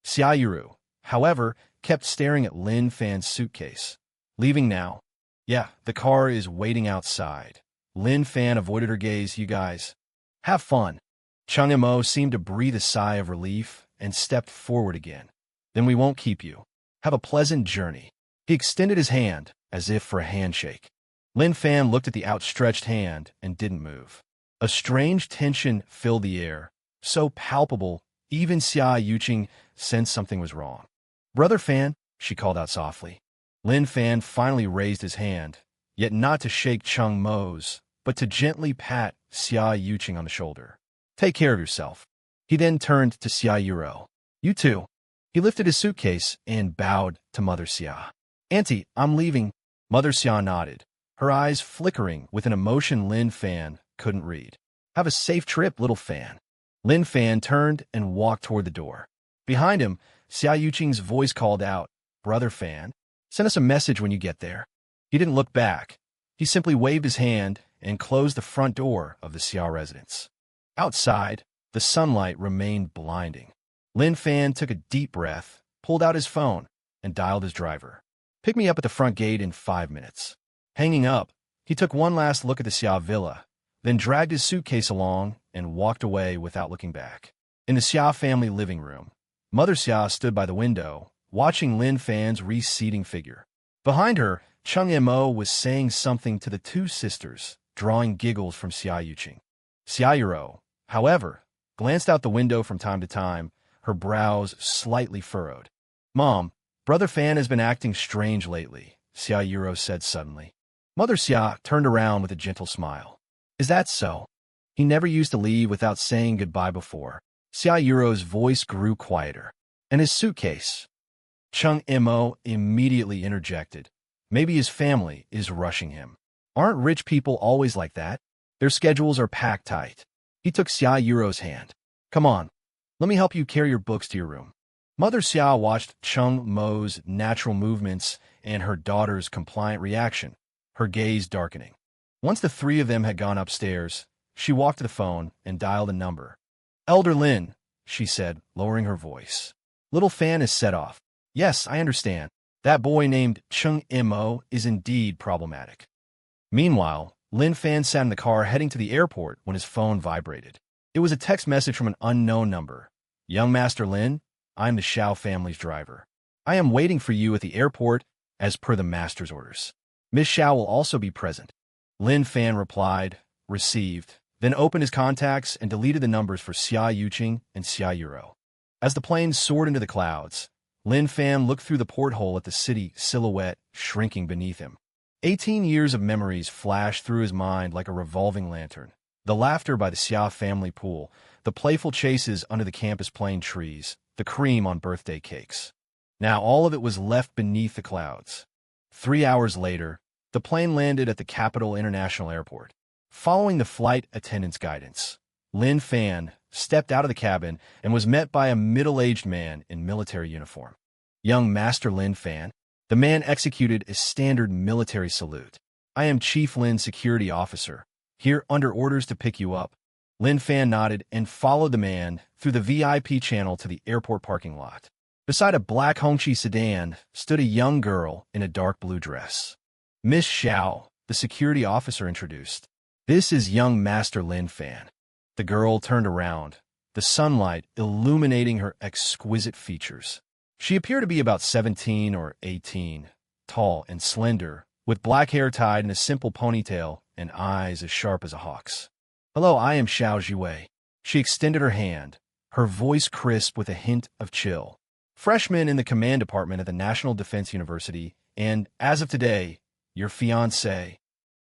Xia Yuru, however, kept staring at Lin Fan's suitcase. Leaving now? Yeah, the car is waiting outside. Lin Fan avoided her gaze. You guys, have fun. Chung Mo seemed to breathe a sigh of relief and stepped forward again. Then we won't keep you. Have a pleasant journey. He extended his hand, as if for a handshake. Lin Fan looked at the outstretched hand and didn't move. A strange tension filled the air, so palpable, even Xia Yuqing sensed something was wrong. Brother Fan, she called out softly. Lin Fan finally raised his hand, yet not to shake Chung Mo's, but to gently pat Xia Yuqing on the shoulder. Take care of yourself. He then turned to Xia Yuro. You too. He lifted his suitcase and bowed to Mother Xia. Auntie, I'm leaving. Mother Xia nodded, her eyes flickering with an emotion Lin Fan couldn't read. Have a safe trip, little Fan. Lin Fan turned and walked toward the door. Behind him, Xia Yuqing's voice called out, Brother Fan, send us a message when you get there. He didn't look back. He simply waved his hand and closed the front door of the Xia residence. Outside, the sunlight remained blinding. Lin Fan took a deep breath, pulled out his phone, and dialed his driver. Pick me up at the front gate in 5 minutes. Hanging up, he took one last look at the Xia villa, then dragged his suitcase along and walked away without looking back. In the Xia family living room, Mother Xia stood by the window, watching Lin Fan's receding figure. Behind her, Chung Mo was saying something to the two sisters, drawing giggles from Xia Yuqing. Xia Yuro, however, glanced out the window from time to time, her brows slightly furrowed. Mom, Brother Fan has been acting strange lately, Xia Yuro said suddenly. Mother Xia turned around with a gentle smile. Is that so? He never used to leave without saying goodbye before. Xia Yuro's voice grew quieter. And his suitcase? Chung Mo immediately interjected. Maybe his family is rushing him. Aren't rich people always like that? Their schedules are packed tight. He took Xia Yuro's hand. Come on, let me help you carry your books to your room. Mother Xia watched Chung Mo's natural movements and her daughter's compliant reaction, her gaze darkening. Once the three of them had gone upstairs, she walked to the phone and dialed a number. Elder Lin, she said, lowering her voice. Little Fan is set off. Yes, I understand. That boy named Chung Mo is indeed problematic. Meanwhile, Lin Fan sat in the car heading to the airport when his phone vibrated. It was a text message from an unknown number. Young Master Lin, I'm the Xiao family's driver. I am waiting for you at the airport as per the master's orders. Miss Xiao will also be present. Lin Fan replied, received, then opened his contacts and deleted the numbers for Xia Yuqing and Xia Yuro. As the plane soared into the clouds, Lin Fan looked through the porthole at the city silhouette shrinking beneath him. 18 years of memories flashed through his mind like a revolving lantern. The laughter by the Xia family pool, the playful chases under the campus plane trees, the cream on birthday cakes. Now all of it was left beneath the clouds. 3 hours later, the plane landed at the Capital International Airport. Following the flight attendant's guidance, Lin Fan stepped out of the cabin and was met by a middle-aged man in military uniform. Young Master Lin Fan. The man executed a standard military salute. I am Chief Lin Security Officer, here under orders to pick you up. Lin Fan nodded and followed the man through the VIP channel to the airport parking lot. Beside a black Hongqi sedan stood a young girl in a dark blue dress. Miss Xiao, the security officer introduced. This is young Master Lin Fan. The girl turned around, the sunlight illuminating her exquisite features. She appeared to be about 17 or 18, tall and slender, with black hair tied in a simple ponytail and eyes as sharp as a hawk's. Hello, I am Xiao Jiwei. She extended her hand, her voice crisp with a hint of chill. Freshman in the command department at the National Defense University, and, as of today, your fiancé.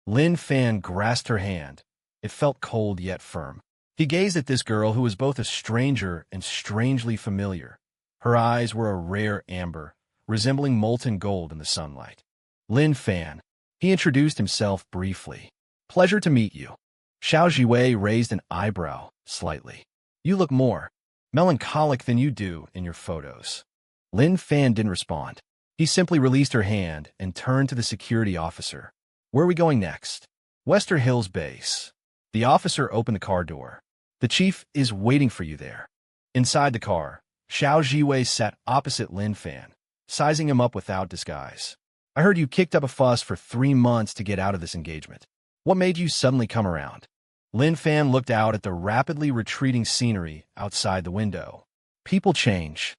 Lin Fan grasped her hand. It felt cold yet firm. He gazed at this girl who was both a stranger and strangely familiar. Her eyes were a rare amber, resembling molten gold in the sunlight. Lin Fan. He introduced himself briefly. Pleasure to meet you. Xiao Jiwei raised an eyebrow slightly. You look more melancholic than you do in your photos. Lin Fan didn't respond. He simply released her hand and turned to the security officer. Where are we going next? Wester Hills Base. The officer opened the car door. The chief is waiting for you there. Inside the car, Xiao Jiwei sat opposite Lin Fan, sizing him up without disguise. I heard you kicked up a fuss for 3 months to get out of this engagement. What made you suddenly come around? Lin Fan looked out at the rapidly retreating scenery outside the window. People change.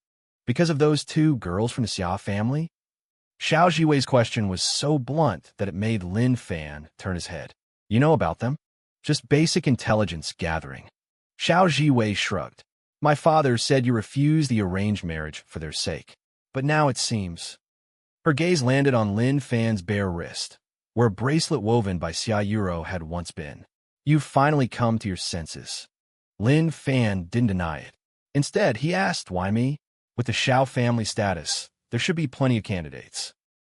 Because of those 2 girls from the Xia family? Xiao Jiwei's question was so blunt that it made Lin Fan turn his head. You know about them? Just basic intelligence gathering. Xiao Jiwei shrugged. My father said you refused the arranged marriage for their sake. But now it seems. Her gaze landed on Lin Fan's bare wrist, where a bracelet woven by Xia Yuro had once been. You've finally come to your senses. Lin Fan didn't deny it. Instead, he asked, why me? With the Xiao family status, there should be plenty of candidates.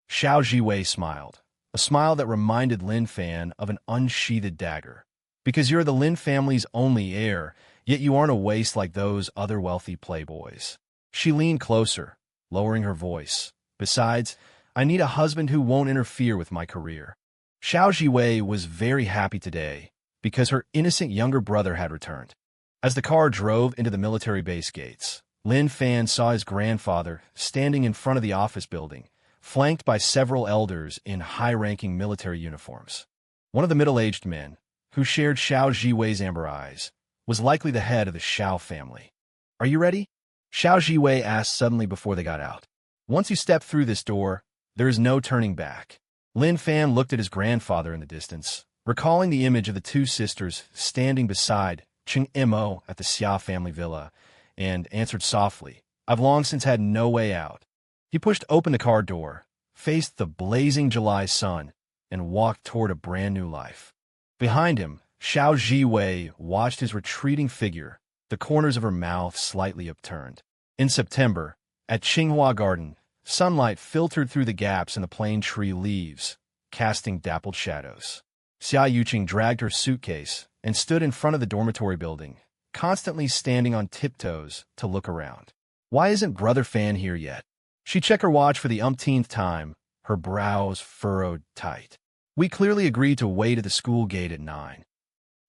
Xiao Jiwei smiled, a smile that reminded Lin Fan of an unsheathed dagger. Because you're the Lin family's only heir, yet you aren't a waste like those other wealthy playboys. She leaned closer, lowering her voice. Besides, I need a husband who won't interfere with my career. Xiao Jiwei was very happy today because her innocent younger brother had returned. As the car drove into the military base gates, Lin Fan saw his grandfather standing in front of the office building, flanked by several elders in high-ranking military uniforms. One of the middle-aged men, who shared Xiao Jiwei's amber eyes, was likely the head of the Xiao family. Are you ready? Xiao Jiwei asked suddenly before they got out. Once you step through this door, there is no turning back. Lin Fan looked at his grandfather in the distance, recalling the image of the 2 sisters standing beside Ching Mo at the Xia family villa, and answered softly, I've long since had no way out. He pushed open the car door, faced the blazing July sun, and walked toward a brand new life. Behind him, Xiao Jiwei watched his retreating figure, the corners of her mouth slightly upturned. In September, at Qinghua Garden, sunlight filtered through the gaps in the plane tree leaves, casting dappled shadows. Xia Yuqing dragged her suitcase and stood in front of the dormitory building, constantly standing on tiptoes to look around. Why isn't Brother Fan here yet? She checked her watch for the umpteenth time, her brows furrowed tight. We clearly agreed to wait at the school gate at 9.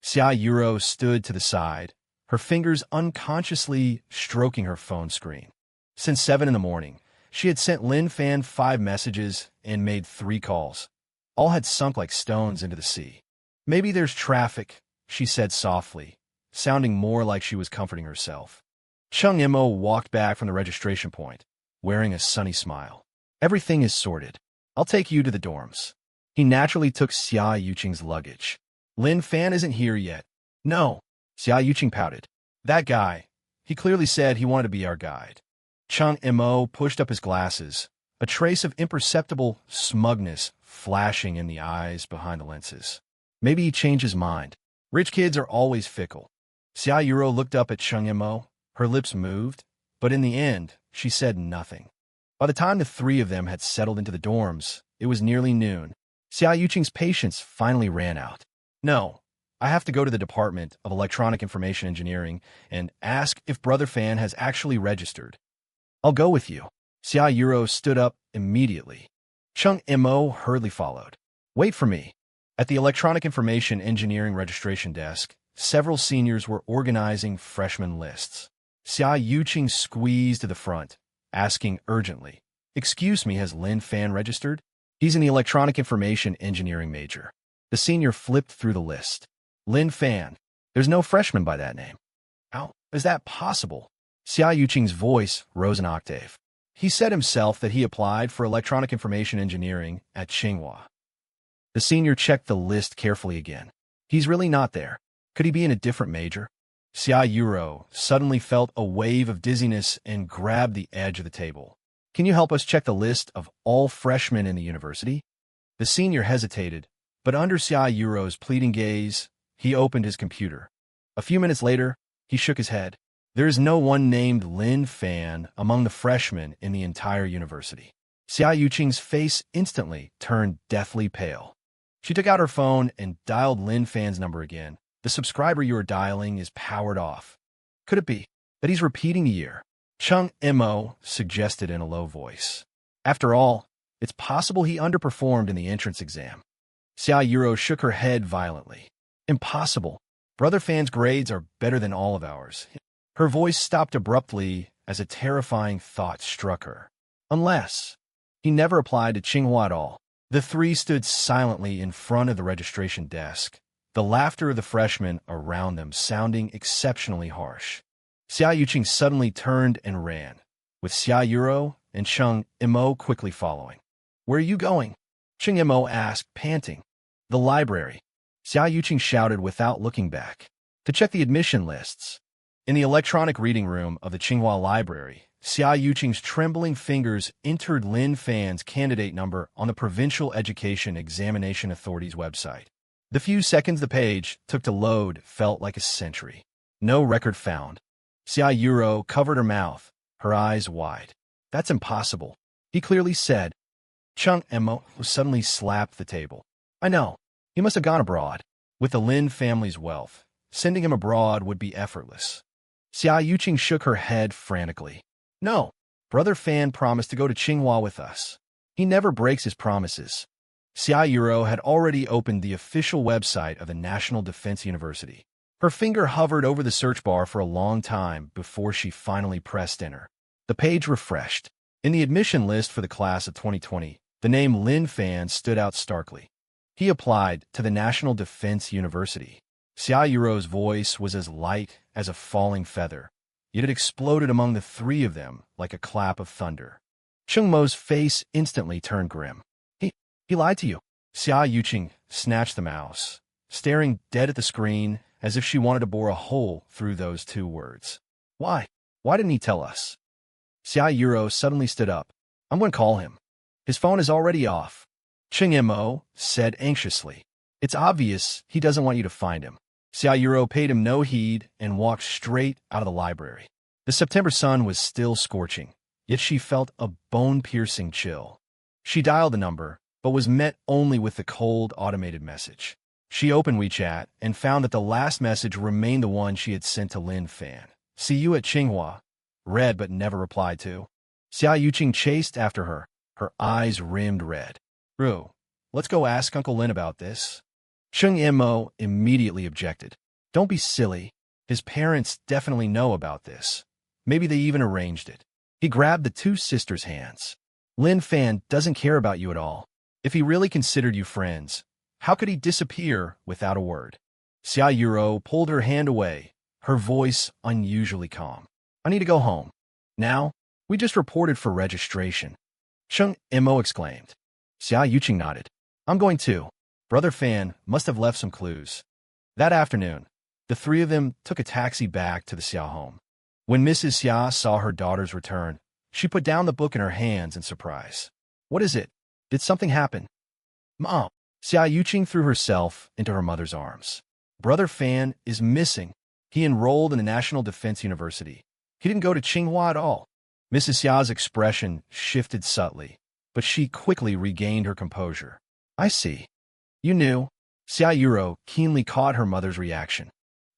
Xia Yuro stood to the side, her fingers unconsciously stroking her phone screen. Since 7 in the morning, she had sent Lin Fan 5 messages and made 3 calls. All had sunk like stones into the sea. Maybe there's traffic, she said softly, sounding more like she was comforting herself. Chung Imo walked back from the registration point, wearing a sunny smile. Everything is sorted. I'll take you to the dorms. He naturally took Xia Yuqing's luggage. Lin Fan isn't here yet. No, Xia Yuqing pouted. That guy. He clearly said he wanted to be our guide. Chung Imo pushed up his glasses, a trace of imperceptible smugness flashing in the eyes behind the lenses. Maybe he changed his mind. Rich kids are always fickle. Xia Yuro looked up at Chung Imo. Her lips moved, but in the end, she said nothing. By the time the three of them had settled into the dorms, it was nearly noon. Xia Yuqing's patience finally ran out. No, I have to go to the Department of Electronic Information Engineering and ask if Brother Fan has actually registered. I'll go with you. Xia Yuro stood up immediately. Chung Imo hurriedly followed. Wait for me. At the Electronic Information Engineering registration desk, several seniors were organizing freshman lists. Xia Yuqing squeezed to the front, asking urgently, "Excuse me, has Lin Fan registered?" He's in the Electronic Information Engineering major. The senior flipped through the list. Lin Fan. There's no freshman by that name. How is that possible? Xia Yuqing's voice rose an octave. He said himself that he applied for Electronic Information Engineering at Tsinghua. The senior checked the list carefully again. He's really not there. Could he be in a different major? Xia Yuro suddenly felt a wave of dizziness and grabbed the edge of the table. Can you help us check the list of all freshmen in the university? The senior hesitated, but under Xia Yuro's pleading gaze, he opened his computer. A few minutes later, he shook his head. There is no one named Lin Fan among the freshmen in the entire university. Xia Yuqing's face instantly turned deathly pale. She took out her phone and dialed Lin Fan's number again. The subscriber you are dialing is powered off. Could it be that he's repeating the year? Chung Imo suggested in a low voice. After all, it's possible he underperformed in the entrance exam. Xia Yuro shook her head violently. Impossible. Brother Fan's grades are better than all of ours. Her voice stopped abruptly as a terrifying thought struck her. Unless he never applied to Tsinghua at all. The three stood silently in front of the registration desk, the laughter of the freshmen around them sounding exceptionally harsh. Xia Yuqing suddenly turned and ran, with Xia Yuro and Chung Imo quickly following. Where are you going? Chung Imo asked, panting. The library. Xia Yuqing shouted without looking back. To check the admission lists. In the electronic reading room of the Tsinghua Library, Xia Yuqing's trembling fingers entered Lin Fan's candidate number on the Provincial Education Examination Authority's website. The few seconds the page took to load felt like a century. No record found. Xia Yuro covered her mouth, her eyes wide. That's impossible, he clearly said. Chung Imo suddenly slapped the table. I know. He must have gone abroad. With the Lin family's wealth, sending him abroad would be effortless. Xia Yuqing shook her head frantically. No, Brother Fan promised to go to Tsinghua with us. He never breaks his promises. Xia Yuro had already opened the official website of the National Defense University. Her finger hovered over the search bar for a long time before she finally pressed enter. The page refreshed. In the admission list for the class of 2020, the name Lin Fan stood out starkly. He applied to the National Defense University. Xia Yuro's voice was as light as a falling feather, yet it exploded among the three of them like a clap of thunder. Chung Mo's face instantly turned grim. He lied to you. Xia Yuqing snatched the mouse, staring dead at the screen as if she wanted to bore a hole through those two words. Why? Why didn't he tell us? Xia Yuro suddenly stood up. I'm going to call him. His phone is already off. Chung Imo said anxiously. It's obvious he doesn't want you to find him. Xia Yuro paid him no heed and walked straight out of the library. The September sun was still scorching, yet she felt a bone-piercing chill. She dialed the number, but was met only with the cold automated message. She opened WeChat and found that the last message remained the one she had sent to Lin Fan. See you at Tsinghua. Read but never replied to. Xia Yuqing chased after her, her eyes rimmed red. Ru, let's go ask Uncle Lin about this. Chung Imo immediately objected. Don't be silly. His parents definitely know about this. Maybe they even arranged it. He grabbed the two sisters' hands. Lin Fan doesn't care about you at all. If he really considered you friends, How could he disappear without a word? Xia Yuro pulled her hand away, her voice unusually calm. I need to go home. Now? We just reported for registration. Chung Imo exclaimed. Xia Yuqing nodded. I'm going too. Brother Fan must have left some clues. That afternoon, the three of them took a taxi back to the Xia home. When Mrs. Xia saw her daughter's return, she put down the book in her hands in surprise. What is it? Did something happen? Mom. Xia Yuqing threw herself into her mother's arms. Brother Fan is missing. He enrolled in the National Defense University. He didn't go to Tsinghua at all. Mrs. Xia's expression shifted subtly, but she quickly regained her composure. I see. You knew. Xia Yuro keenly caught her mother's reaction.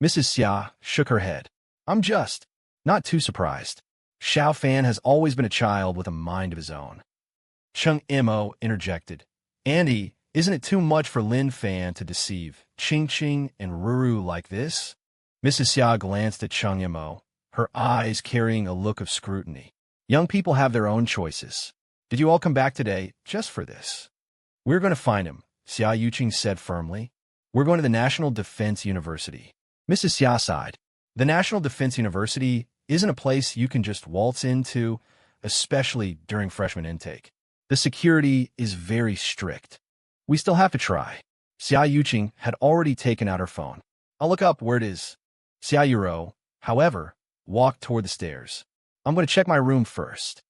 Mrs. Xia shook her head. I'm just not too surprised. Xiao Fan has always been a child with a mind of his own. Chung Imo interjected. Andy, isn't it too much for Lin Fan to deceive Ching Ching and Ruru like this? Mrs. Xia glanced at Chung Imo, her eyes carrying a look of scrutiny. Young people have their own choices. Did you all come back today just for this? We're going to find him, Xia Yuqing said firmly. We're going to the National Defense University. Mrs. Xia sighed. The National Defense University isn't a place you can just waltz into, especially during freshman intake. The security is very strict. We still have to try. Xia Yuqing had already taken out her phone. I'll look up where it is. Xia Yuro, however, walked toward the stairs. I'm going to check my room first.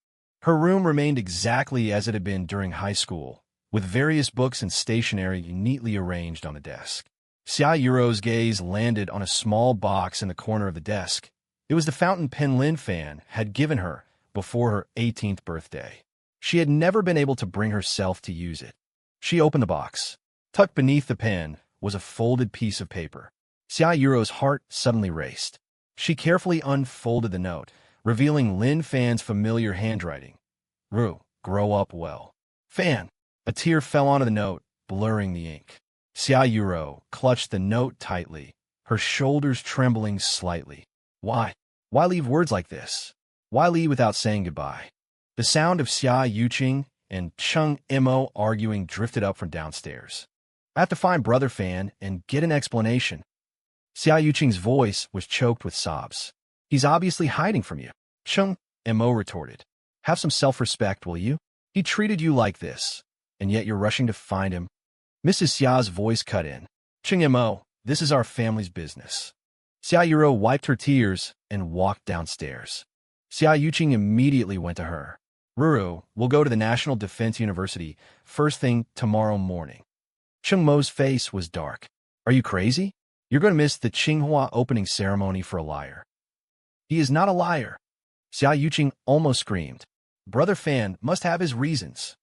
Her room remained exactly as it had been during high school, with various books and stationery neatly arranged on the desk. Xia Yuro's gaze landed on a small box in the corner of the desk. It was the fountain pen Lin Fan had given her before her 18th birthday. She had never been able to bring herself to use it. She opened the box. Tucked beneath the pen was a folded piece of paper. Xia Yuro's heart suddenly raced. She carefully unfolded the note, revealing Lin Fan's familiar handwriting. Ru, grow up well. Fan. A tear fell onto the note, blurring the ink. Xia Yuro clutched the note tightly, her shoulders trembling slightly. Why? Why leave words like this? Why leave without saying goodbye? The sound of Xia Yuqing and Chung Imo arguing drifted up from downstairs. I have to find Brother Fan and get an explanation. Xia Yuqing's voice was choked with sobs. He's obviously hiding from you. Chung Imo retorted. Have some self-respect, will you? He treated you like this, and yet you're rushing to find him. Mrs. Xia's voice cut in. Chung Imo, this is our family's business. Xia Yuro wiped her tears and walked downstairs. Xia Yuqing immediately went to her. Ruru, we'll go to the National Defense University first thing tomorrow morning. Chung Mo's face was dark. Are you crazy? You're going to miss the Tsinghua opening ceremony for a liar. He is not a liar. Xia Yuqing almost screamed. Brother Fan must have his reasons.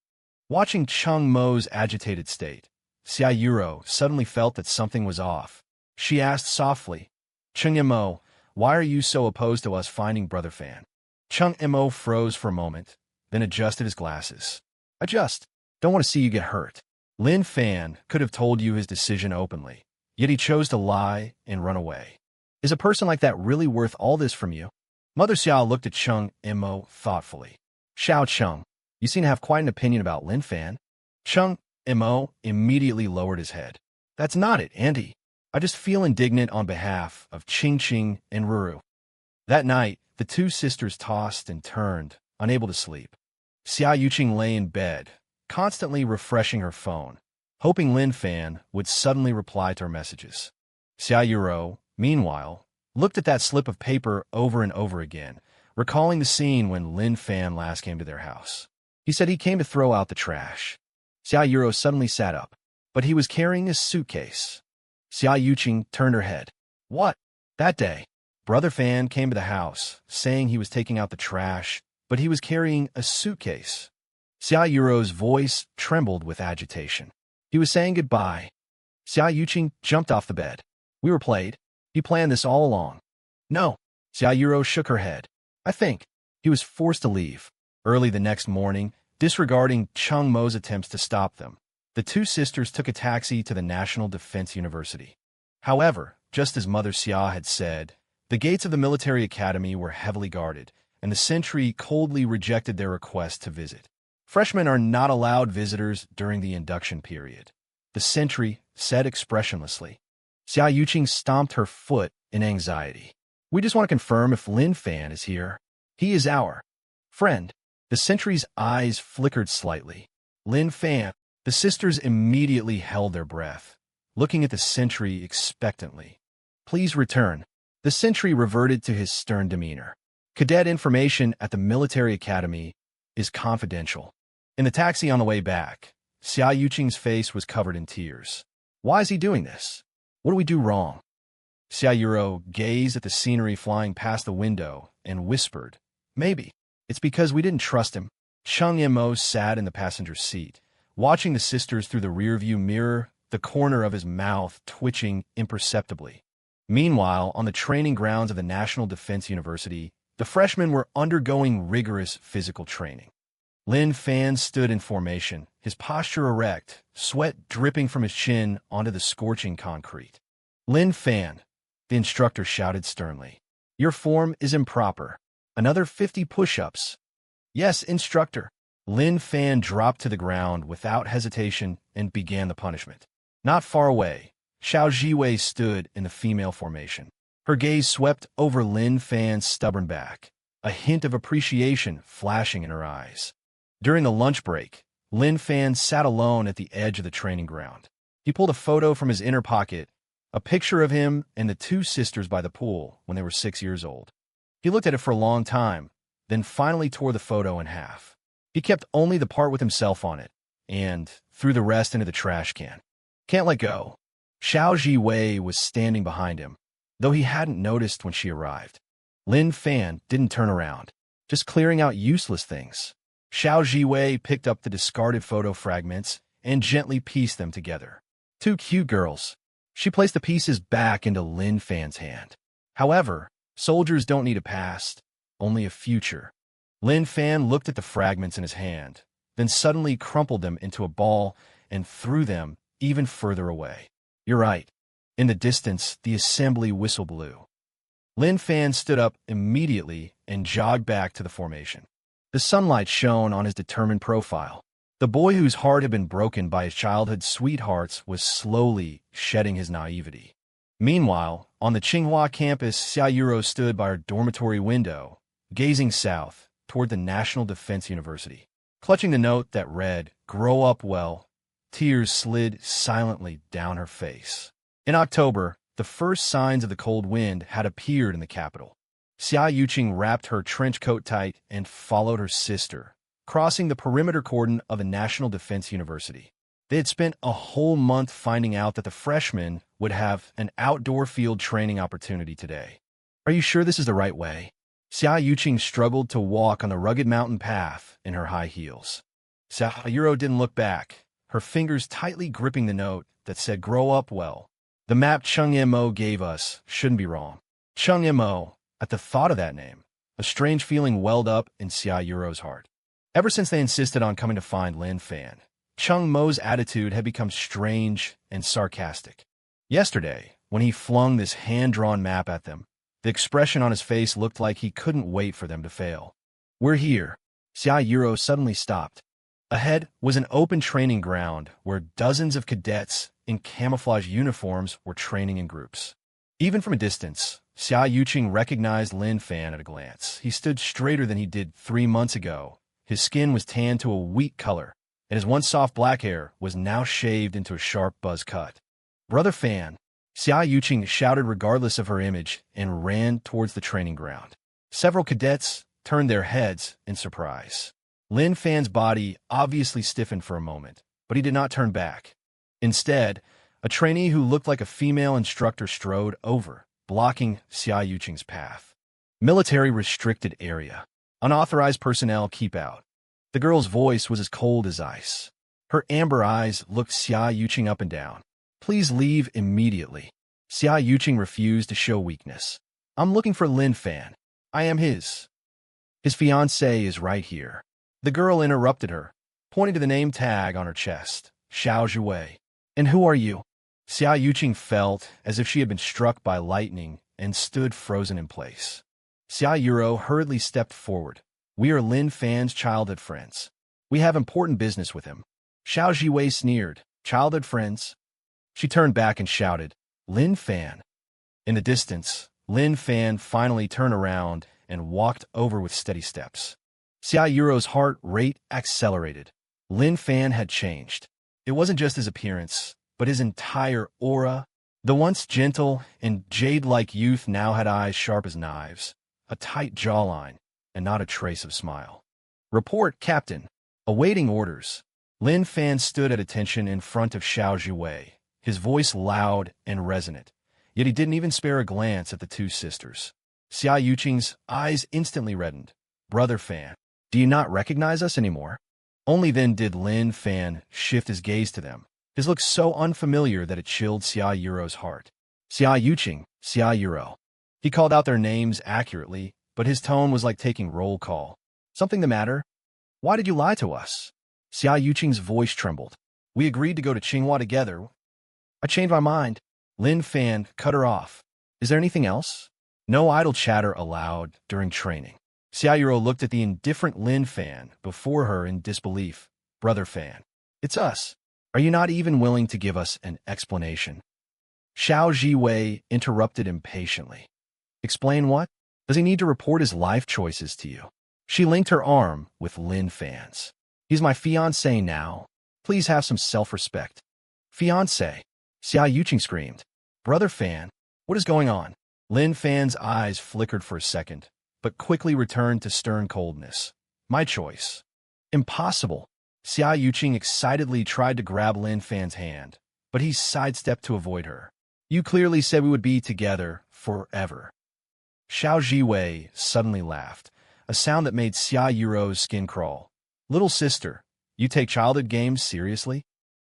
Watching Chung Mo's agitated state, Xia Yuro suddenly felt that something was off. She asked softly, Chung Imo, why are you so opposed to us finding Brother Fan? Chung Imo froze for a moment, then adjusted his glasses. I just don't want to see you get hurt. Lin Fan could have told you his decision openly, yet he chose to lie and run away. Is a person like that really worth all this from you? Mother Xiao looked at Chung Imo thoughtfully. Xiao Chung, you seem to have quite an opinion about Lin Fan. Chung Imo immediately lowered his head. That's not it, Auntie. I just feel indignant on behalf of Ching Ching and Ruru. That night, the two sisters tossed and turned, unable to sleep. Xia Yuqing lay in bed, constantly refreshing her phone, hoping Lin Fan would suddenly reply to her messages. Xia Yuro, meanwhile, looked at that slip of paper over and over again, recalling the scene when Lin Fan last came to their house. He said he came to throw out the trash. Xia Yuro suddenly sat up, but he was carrying a suitcase. Xia Yuqing turned her head. What? That day, Brother Fan came to the house, saying he was taking out the trash, but he was carrying a suitcase. Xia Yuro's voice trembled with agitation. He was saying goodbye. Xia Yuqing jumped off the bed. We were played. He planned this all along. No. Xia Yuro shook her head. I think he was forced to leave. Early the next morning, disregarding Chung Mo's attempts to stop them, the two sisters took a taxi to the National Defense University. However, just as Mother Xia had said, the gates of the military academy were heavily guarded, and the sentry coldly rejected their request to visit. Freshmen are not allowed visitors during the induction period. the sentry said expressionlessly. Xia Yuqing stomped her foot in anxiety. We just want to confirm if Lin Fan is here. He is our friend. The sentry's eyes flickered slightly. Lin Fan. The sisters immediately held their breath, looking at the sentry expectantly. Please return. The sentry reverted to his stern demeanor. Cadet information at the military academy is confidential. In the taxi on the way back, Xia Yuqing's face was covered in tears. Why is he doing this? What do we do wrong? Xia Yuro gazed at the scenery flying past the window and whispered, Maybe. It's because we didn't trust him. Chung Mo sat in the passenger seat, watching the sisters through the rearview mirror, the corner of his mouth twitching imperceptibly. Meanwhile, on the training grounds of the National Defense University, the freshmen were undergoing rigorous physical training. Lin Fan stood in formation, his posture erect, sweat dripping from his chin onto the scorching concrete. Lin Fan, the instructor shouted sternly. Your form is improper. Another 50 push-ups. Yes, instructor. Lin Fan dropped to the ground without hesitation and began the punishment. Not far away, Xiao Jiwei stood in the female formation. Her gaze swept over Lin Fan's stubborn back, a hint of appreciation flashing in her eyes. During the lunch break, Lin Fan sat alone at the edge of the training ground. He pulled a photo from his inner pocket, a picture of him and the two sisters by the pool when they were 6 years old. He looked at it for a long time, then finally tore the photo in half. He kept only the part with himself on it, and threw the rest into the trash can. Can't let go. Xiao Jiwei was standing behind him, though he hadn't noticed when she arrived. Lin Fan didn't turn around, just clearing out useless things. Xiao Jiwei picked up the discarded photo fragments and gently pieced them together. Two cute girls. She placed the pieces back into Lin Fan's hand. However, soldiers don't need a past, only a future. Lin Fan looked at the fragments in his hand, then suddenly crumpled them into a ball and threw them even further away. You're right. In the distance, the assembly whistle blew. Lin Fan stood up immediately and jogged back to the formation. The sunlight shone on his determined profile. The boy whose heart had been broken by his childhood sweethearts was slowly shedding his naivety. Meanwhile, on the Tsinghua campus, Xia Yuro stood by her dormitory window, gazing south toward the National Defense University. Clutching the note that read, Grow up well, tears slid silently down her face. In October, the first signs of the cold wind had appeared in the capital. Xia Yuqing wrapped her trench coat tight and followed her sister, crossing the perimeter cordon of the National Defense University. They had spent a whole month finding out that the freshmen would have an outdoor field training opportunity today. Are you sure this is the right way? Xia Yuqing struggled to walk on the rugged mountain path in her high heels. Xia Yuro didn't look back, her fingers tightly gripping the note that said grow up well. The map Chung Mo gave us shouldn't be wrong. Chung Mo, at the thought of that name, a strange feeling welled up in Xia Yuro's heart. Ever since they insisted on coming to find Lin Fan, Chung Mo's attitude had become strange and sarcastic. Yesterday, when he flung this hand-drawn map at them, the expression on his face looked like he couldn't wait for them to fail. We're here. Xia Yuro suddenly stopped. Ahead was an open training ground where dozens of cadets in camouflage uniforms were training in groups. Even from a distance, Xia Yuqing recognized Lin Fan at a glance. He stood straighter than he did 3 months ago. His skin was tanned to a wheat color, and his once soft black hair was now shaved into a sharp buzz cut. Brother Fan, Xia Yuqing shouted regardless of her image and ran towards the training ground. Several cadets turned their heads in surprise. Lin Fan's body obviously stiffened for a moment, but he did not turn back. Instead, a trainee who looked like a female instructor strode over, blocking Xia Yuqing's path. Military restricted area. Unauthorized personnel keep out. The girl's voice was as cold as ice. Her amber eyes looked Xia Yuqing up and down. Please leave immediately. Xia Yuqing refused to show weakness. I'm looking for Lin Fan. I am his. His fiancée is right here. The girl interrupted her, pointing to the name tag on her chest, Xiao Jiwei. And who are you? Xia Yuqing felt as if she had been struck by lightning and stood frozen in place. Xia Yuro hurriedly stepped forward. We are Lin Fan's childhood friends. We have important business with him. Xiao Jiwei sneered. Childhood friends. She turned back and shouted, Lin Fan. In the distance, Lin Fan finally turned around and walked over with steady steps. Xia Yuro's heart rate accelerated. Lin Fan had changed. It wasn't just his appearance, but his entire aura. The once gentle and jade-like youth now had eyes sharp as knives, a tight jawline, and not a trace of smile. Report, Captain. Awaiting orders. Lin Fan stood at attention in front of Xiao Zhiwei, his voice loud and resonant, yet he didn't even spare a glance at the two sisters. Xia Yuqing's eyes instantly reddened. Brother Fan, do you not recognize us anymore? Only then did Lin Fan shift his gaze to them, his look so unfamiliar that it chilled Xia Yuro's heart. Xia Yuqing, Xia Yuro. He called out their names accurately, but his tone was like taking roll call. Something the matter? Why did you lie to us? Xia Yuqing's voice trembled. We agreed to go to Qinghua together. I changed my mind. Lin Fan cut her off. Is there anything else? No idle chatter allowed during training. Xia Yuro looked at the indifferent Lin Fan before her in disbelief. Brother Fan, it's us. Are you not even willing to give us an explanation? Xiao Zhiwei interrupted impatiently. Explain what? Does he need to report his life choices to you? She linked her arm with Lin Fan's. He's my fiancé now. Please have some self-respect. Fiancé? Xia Yuqing screamed. Brother Fan, what is going on? Lin Fan's eyes flickered for a second, but quickly returned to stern coldness. My choice. Impossible. Xia Yuqing excitedly tried to grab Lin Fan's hand, but he sidestepped to avoid her. You clearly said we would be together forever. Xiao Zhiwei suddenly laughed, a sound that made Xia Yuro's skin crawl. Little sister, you take childhood games seriously?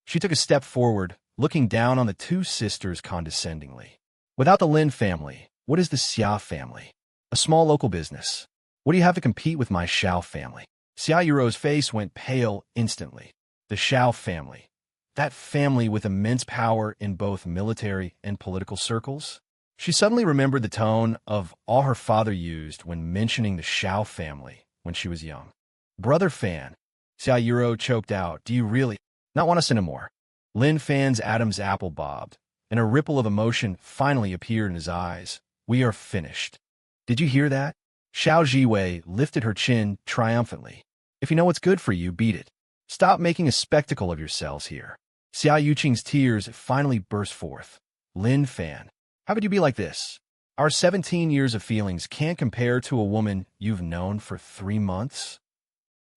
She took a step forward, looking down on the two sisters condescendingly. Without the Lin family, what is the Xia family? A small local business. What do you have to compete with my Xiao family? Xia Yuro's face went pale instantly. The Xiao family. That family with immense power in both military and political circles? She suddenly remembered the tone of all her father used when mentioning the Xiao family when she was young. Brother Fan, Xia Yuro choked out, do you really not want us anymore? Lin Fan's Adam's apple bobbed, and a ripple of emotion finally appeared in his eyes. We are finished. Did you hear that? Xiao Zhiwei lifted her chin triumphantly. If you know what's good for you, beat it. Stop making a spectacle of yourselves here. Xia Yuqing's tears finally burst forth. Lin Fan, how could you be like this? Our 17 years of feelings can't compare to a woman you've known for 3 months?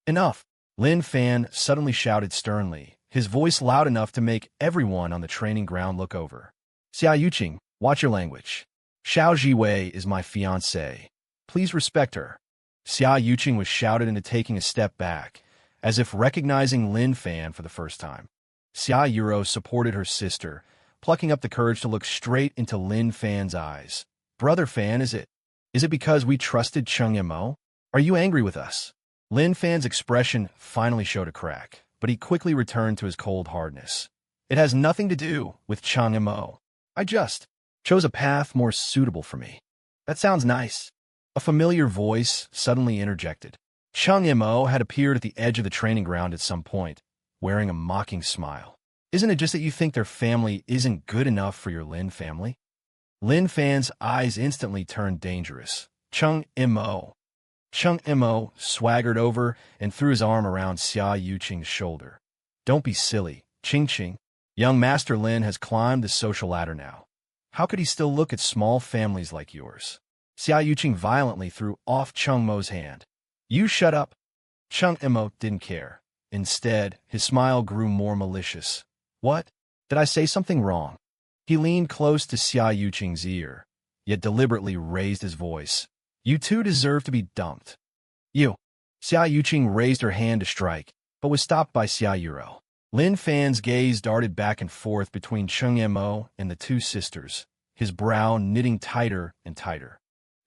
Enough. Lin Fan suddenly shouted sternly, his voice loud enough to make everyone on the training ground look over. Xia Yuqing, watch your language. Xiao Zhiwei is my fiancée. Please respect her. Xia Yuqing was shouted into taking a step back, as if recognizing Lin Fan for the first time. Xia Yuro supported her sister, plucking up the courage to look straight into Lin Fan's eyes. Brother Fan, is it? Is it because we trusted Cheng Yimo? Are you angry with us? Lin Fan's expression finally showed a crack, but he quickly returned to his cold hardness. It has nothing to do with Cheng Yimo. I just chose a path more suitable for me. That sounds nice. A familiar voice suddenly interjected. Cheng Yimo had appeared at the edge of the training ground at some point, wearing a mocking smile. Isn't it just that you think their family isn't good enough for your Lin family? Lin Fan's eyes instantly turned dangerous. Cheng Yimo. Cheng Yimo swaggered over and threw his arm around Xia Yuqing's shoulder. Don't be silly, Ching Ching. Young Master Lin has climbed the social ladder now. How could he still look at small families like yours? Xia Yuqing violently threw off Cheng Mo's hand. You shut up. Cheng Yimo didn't care. Instead, his smile grew more malicious. What? Did I say something wrong? He leaned close to Xia Yuqing's ear, yet deliberately raised his voice. You two deserve to be dumped. You. Xia Yuqing raised her hand to strike, but was stopped by Xia Yuro. Lin Fan's gaze darted back and forth between Cheng Yimo and the two sisters, his brow knitting tighter and tighter.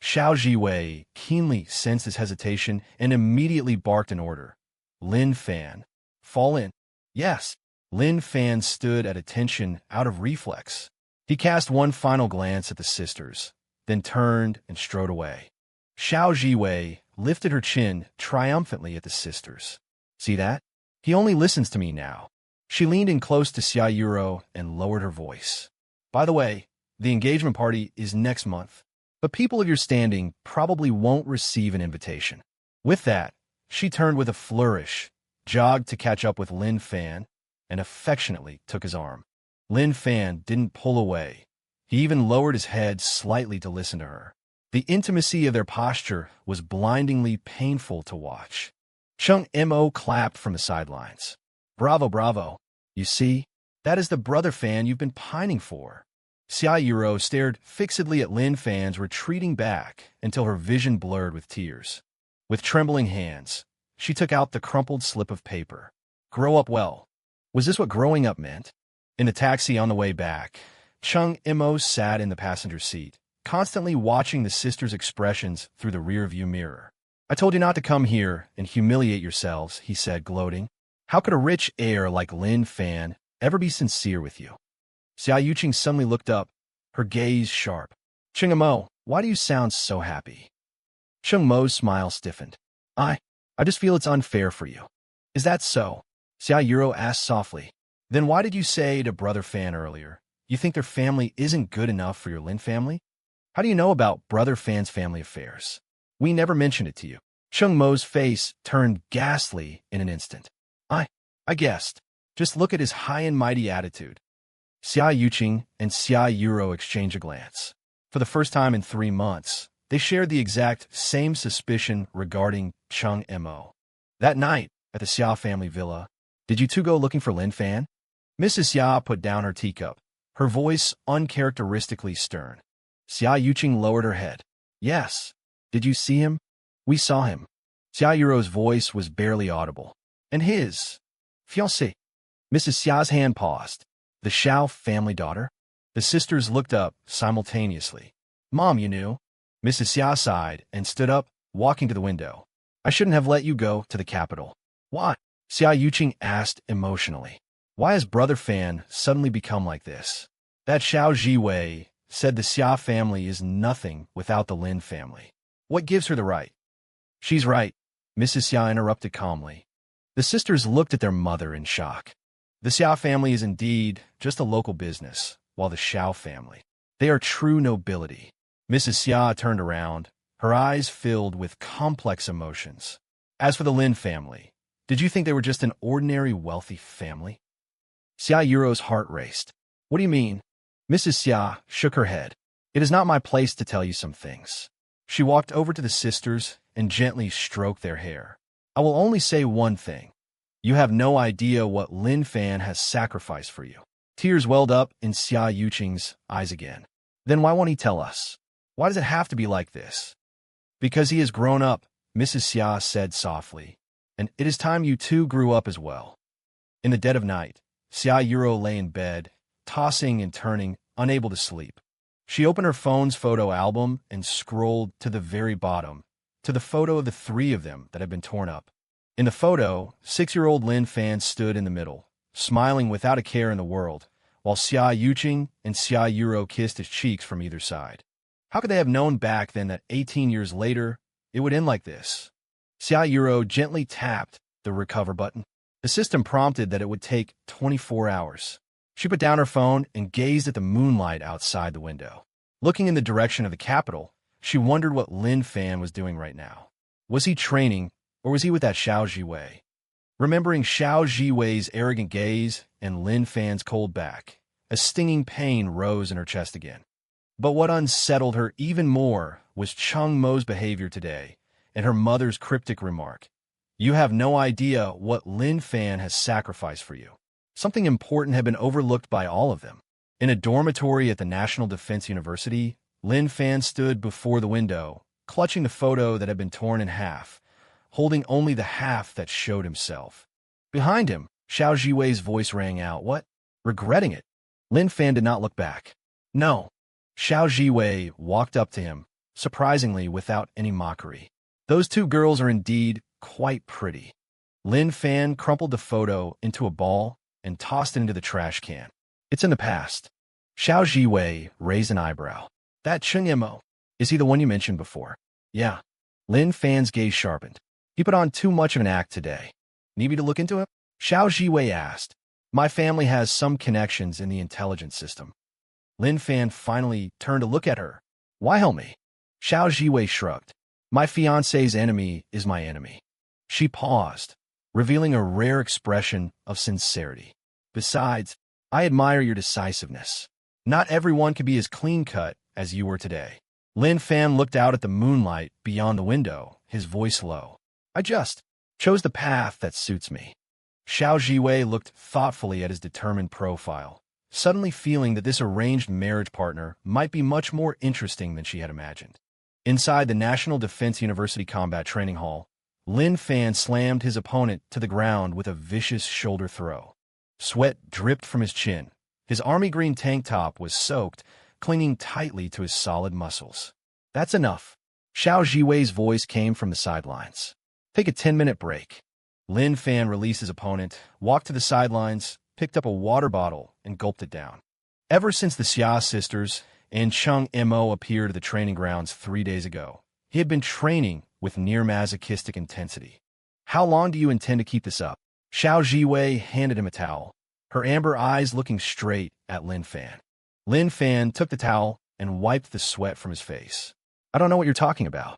Xiao Zhiwei keenly sensed his hesitation and immediately barked an order. Lin Fan, fall in. Yes. Lin Fan stood at attention out of reflex. He cast one final glance at the sisters, then turned and strode away. Xiao Zhiwei lifted her chin triumphantly at the sisters. See that? He only listens to me now. She leaned in close to Xia Yuro and lowered her voice. By the way, the engagement party is next month, but people of your standing probably won't receive an invitation. With that, she turned with a flourish, jogged to catch up with Lin Fan, and affectionately took his arm. Lin Fan didn't pull away. He even lowered his head slightly to listen to her. The intimacy of their posture was blindingly painful to watch. Chung Mo clapped from the sidelines. Bravo, bravo. You see, that is the brother Fan you've been pining for. Xia Yuro stared fixedly at Lin Fan's retreating back until her vision blurred with tears. With trembling hands, she took out the crumpled slip of paper. Grow up well. Was this what growing up meant? In the taxi on the way back, Chung Mo sat in the passenger seat, constantly watching the sisters' expressions through the rearview mirror. I told you not to come here and humiliate yourselves, he said, gloating. How could a rich heir like Lin Fan ever be sincere with you? Xia Yuqing suddenly looked up, her gaze sharp. Chung Mo, why do you sound so happy? Chung Mo's smile stiffened. I just feel it's unfair for you. Is that so? Xia Yuro asked softly. Then why did you say to Brother Fan earlier, you think their family isn't good enough for your Lin family? How do you know about Brother Fan's family affairs? We never mentioned it to you. Chung Mo's face turned ghastly in an instant. I guessed. Just look at his high and mighty attitude. Xia Yuqing and Xia Yuro exchanged a glance. For the first time in 3 months, they shared the exact same suspicion regarding Chung Mo. That night, at the Xia family villa, did you two go looking for Lin Fan? Mrs. Xia put down her teacup, her voice uncharacteristically stern. Xia Yuqing lowered her head. Yes. Did you see him? We saw him. Xia Yuro's voice was barely audible. And his fiancée. Mrs. Xia's hand paused. The Xiao family daughter? The sisters looked up simultaneously. Mom, you knew. Mrs. Xia sighed and stood up, walking to the window. I shouldn't have let you go to the capital. Why? Xia Yuqing asked emotionally. Why has Brother Fan suddenly become like this? That Xiao Jiwei said the Xia family is nothing without the Lin family. What gives her the right? She's right, Mrs. Xia interrupted calmly. The sisters looked at their mother in shock. The Xia family is indeed just a local business, while the Xiao family, they are true nobility. Mrs. Xia turned around, her eyes filled with complex emotions. As for the Lin family, did you think they were just an ordinary wealthy family? Xia Yuro's heart raced. What do you mean? Mrs. Xia shook her head. It is not my place to tell you some things. She walked over to the sisters and gently stroked their hair. I will only say one thing. You have no idea what Lin Fan has sacrificed for you. Tears welled up in Xia Yuqing's eyes again. Then why won't he tell us? Why does it have to be like this? Because he has grown up, Mrs. Xia said softly. And it is time you two grew up as well. In the dead of night, Xia Yuro lay in bed, tossing and turning, unable to sleep. She opened her phone's photo album and scrolled to the very bottom, to the photo of the 3 of them that had been torn up. In the photo, 6-year-old Lin Fan stood in the middle, smiling without a care in the world, while Xia Yuqing and Xia Yuro kissed his cheeks from either side. How could they have known back then that 18 years later, it would end like this? Xia Yuro gently tapped the recover button. The system prompted that it would take 24 hours. She put down her phone and gazed at the moonlight outside the window. Looking in the direction of the capital, she wondered what Lin Fan was doing right now. Was he training, or was he with that Xiao Jiwei? Remembering Xiao Jiwei's arrogant gaze and Lin Fan's cold back, a stinging pain rose in her chest again. But what unsettled her even more was Chung Mo's behavior today and her mother's cryptic remark. You have no idea what Lin Fan has sacrificed for you. Something important had been overlooked by all of them. In a dormitory at the National Defense University, Lin Fan stood before the window, clutching the photo that had been torn in half, holding only the half that showed himself. Behind him, Xiao Jiwei's voice rang out. What? Regretting it? Lin Fan did not look back. No. Xiao Jiwei walked up to him, surprisingly without any mockery. Those 2 girls are indeed quite pretty. Lin Fan crumpled the photo into a ball and tossed it into the trash can. It's in the past. Xiao Jiwei raised an eyebrow. That Chung Mo, is he the one you mentioned before? Yeah. Lin Fan's gaze sharpened. He put on too much of an act today. Need me to look into him? Xiao Jiwei asked. My family has some connections in the intelligence system. Lin Fan finally turned to look at her. Why help me? Xiao Jiwei shrugged. My fiancé's enemy is my enemy. She paused, revealing a rare expression of sincerity. Besides, I admire your decisiveness. Not everyone can be as clean-cut as you were today. Lin Fan looked out at the moonlight beyond the window, his voice low. I just chose the path that suits me. Xiao Jiwei looked thoughtfully at his determined profile, suddenly feeling that this arranged marriage partner might be much more interesting than she had imagined. Inside the National Defense University Combat Training Hall, Lin Fan slammed his opponent to the ground with a vicious shoulder throw. Sweat dripped from his chin. His army green tank top was soaked, clinging tightly to his solid muscles. That's enough. Xiao Jiwei's voice came from the sidelines. Take a 10-minute break. Lin Fan released his opponent, walked to the sidelines, picked up a water bottle, and gulped it down. Ever since the Xia sisters and Chung Mo appeared at the training grounds 3 days ago, he had been training with near-masochistic intensity. How long do you intend to keep this up? Xiao Jiwei handed him a towel, her amber eyes looking straight at Lin Fan. Lin Fan took the towel and wiped the sweat from his face. I don't know what you're talking about.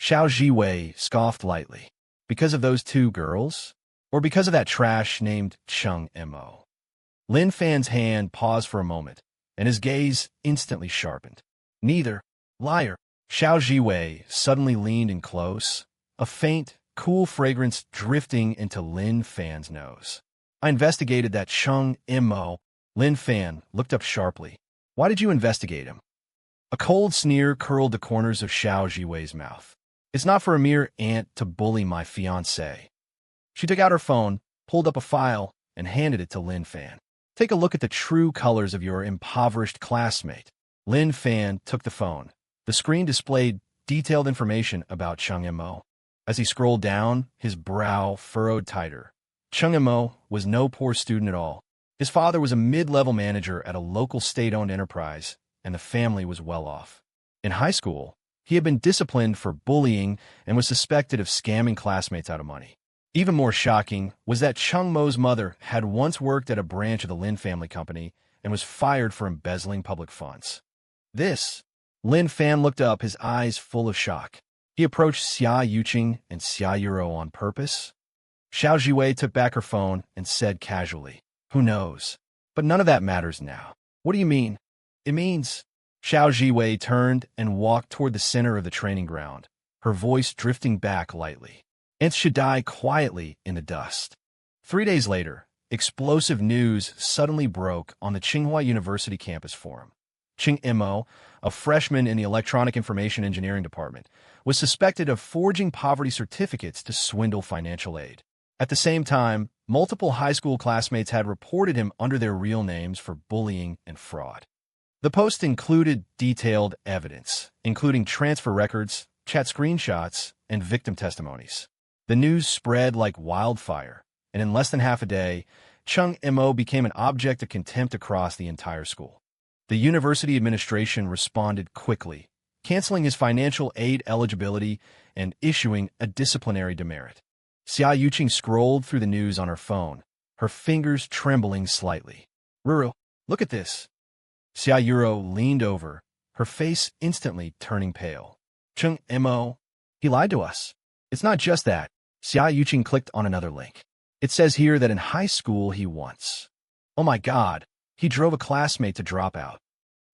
Xiao Jiwei scoffed lightly. Because of those 2 girls? Or because of that trash named Chung Mo? Lin Fan's hand paused for a moment, and his gaze instantly sharpened. Neither. Liar. Xiao Jiwei suddenly leaned in close, a faint, cool fragrance drifting into Lin Fan's nose. I investigated that Chung Mo. Lin Fan looked up sharply. Why did you investigate him? A cold sneer curled the corners of Xiao Jiwei's mouth. It's not for a mere ant to bully my fiancé. She took out her phone, pulled up a file, and handed it to Lin Fan. Take a look at the true colors of your impoverished classmate. Lin Fan took the phone. The screen displayed detailed information about Chung Mo. As he scrolled down, his brow furrowed tighter. Chung Mo was no poor student at all. His father was a mid-level manager at a local state-owned enterprise, and the family was well off. In high school, he had been disciplined for bullying and was suspected of scamming classmates out of money. Even more shocking was that Chung Mo's mother had once worked at a branch of the Lin family company and was fired for embezzling public funds. Lin Fan looked up, his eyes full of shock. He approached Xia Yuqing and Xia Yuro on purpose. Xiao Jiwei took back her phone and said casually, "Who knows? But none of that matters now." "What do you mean?" "It means..." Xiao Jiwei turned and walked toward the center of the training ground, her voice drifting back lightly. Ants should die quietly in the dust. 3 days later, explosive news suddenly broke on the Tsinghua University campus forum. Chung Mo, a freshman in the Electronic Information Engineering Department, was suspected of forging poverty certificates to swindle financial aid. At the same time, multiple high school classmates had reported him under their real names for bullying and fraud. The post included detailed evidence, including transfer records, chat screenshots, and victim testimonies. The news spread like wildfire, and in less than half a day, Chung Mo became an object of contempt across the entire school. The university administration responded quickly, canceling his financial aid eligibility and issuing a disciplinary demerit. Xia Yuqing scrolled through the news on her phone, her fingers trembling slightly. "Ruru, look at this." Xia Yuro leaned over, her face instantly turning pale. "Chung Mo, he lied to us." "It's not just that." Xia Yuqing clicked on another link. "It says here that in high school he once..." "Oh my God, he drove a classmate to drop out."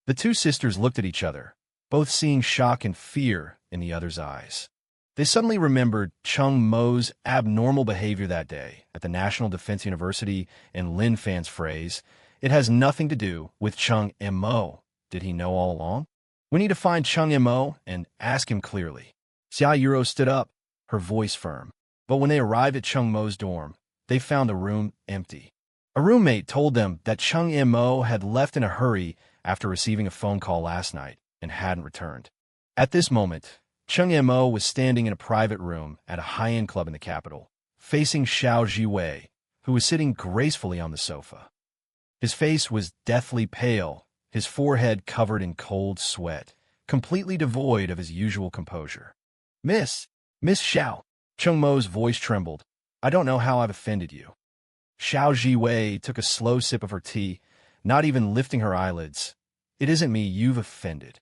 The 2 sisters looked at each other, both seeing shock and fear in the other's eyes. They suddenly remembered Chung Mo's abnormal behavior that day at the National Defense University and Lin Fan's phrase, "It has nothing to do with Chung Mo." Did he know all along? "We need to find Chung Mo and ask him clearly." Xia Yuro stood up, her voice firm. But when they arrived at Chung Mo's dorm, they found the room empty. A roommate told them that Chung Mo had left in a hurry after receiving a phone call last night and hadn't returned. At this moment, Chung Mo was standing in a private room at a high-end club in the capital, facing Xiao Jiwei, who was sitting gracefully on the sofa. His face was deathly pale, his forehead covered in cold sweat, completely devoid of his usual composure. Miss Xiao." Chung Mo's voice trembled. "I don't know how I've offended you." Xiao Jiwei took a slow sip of her tea, not even lifting her eyelids. It isn't me you've offended.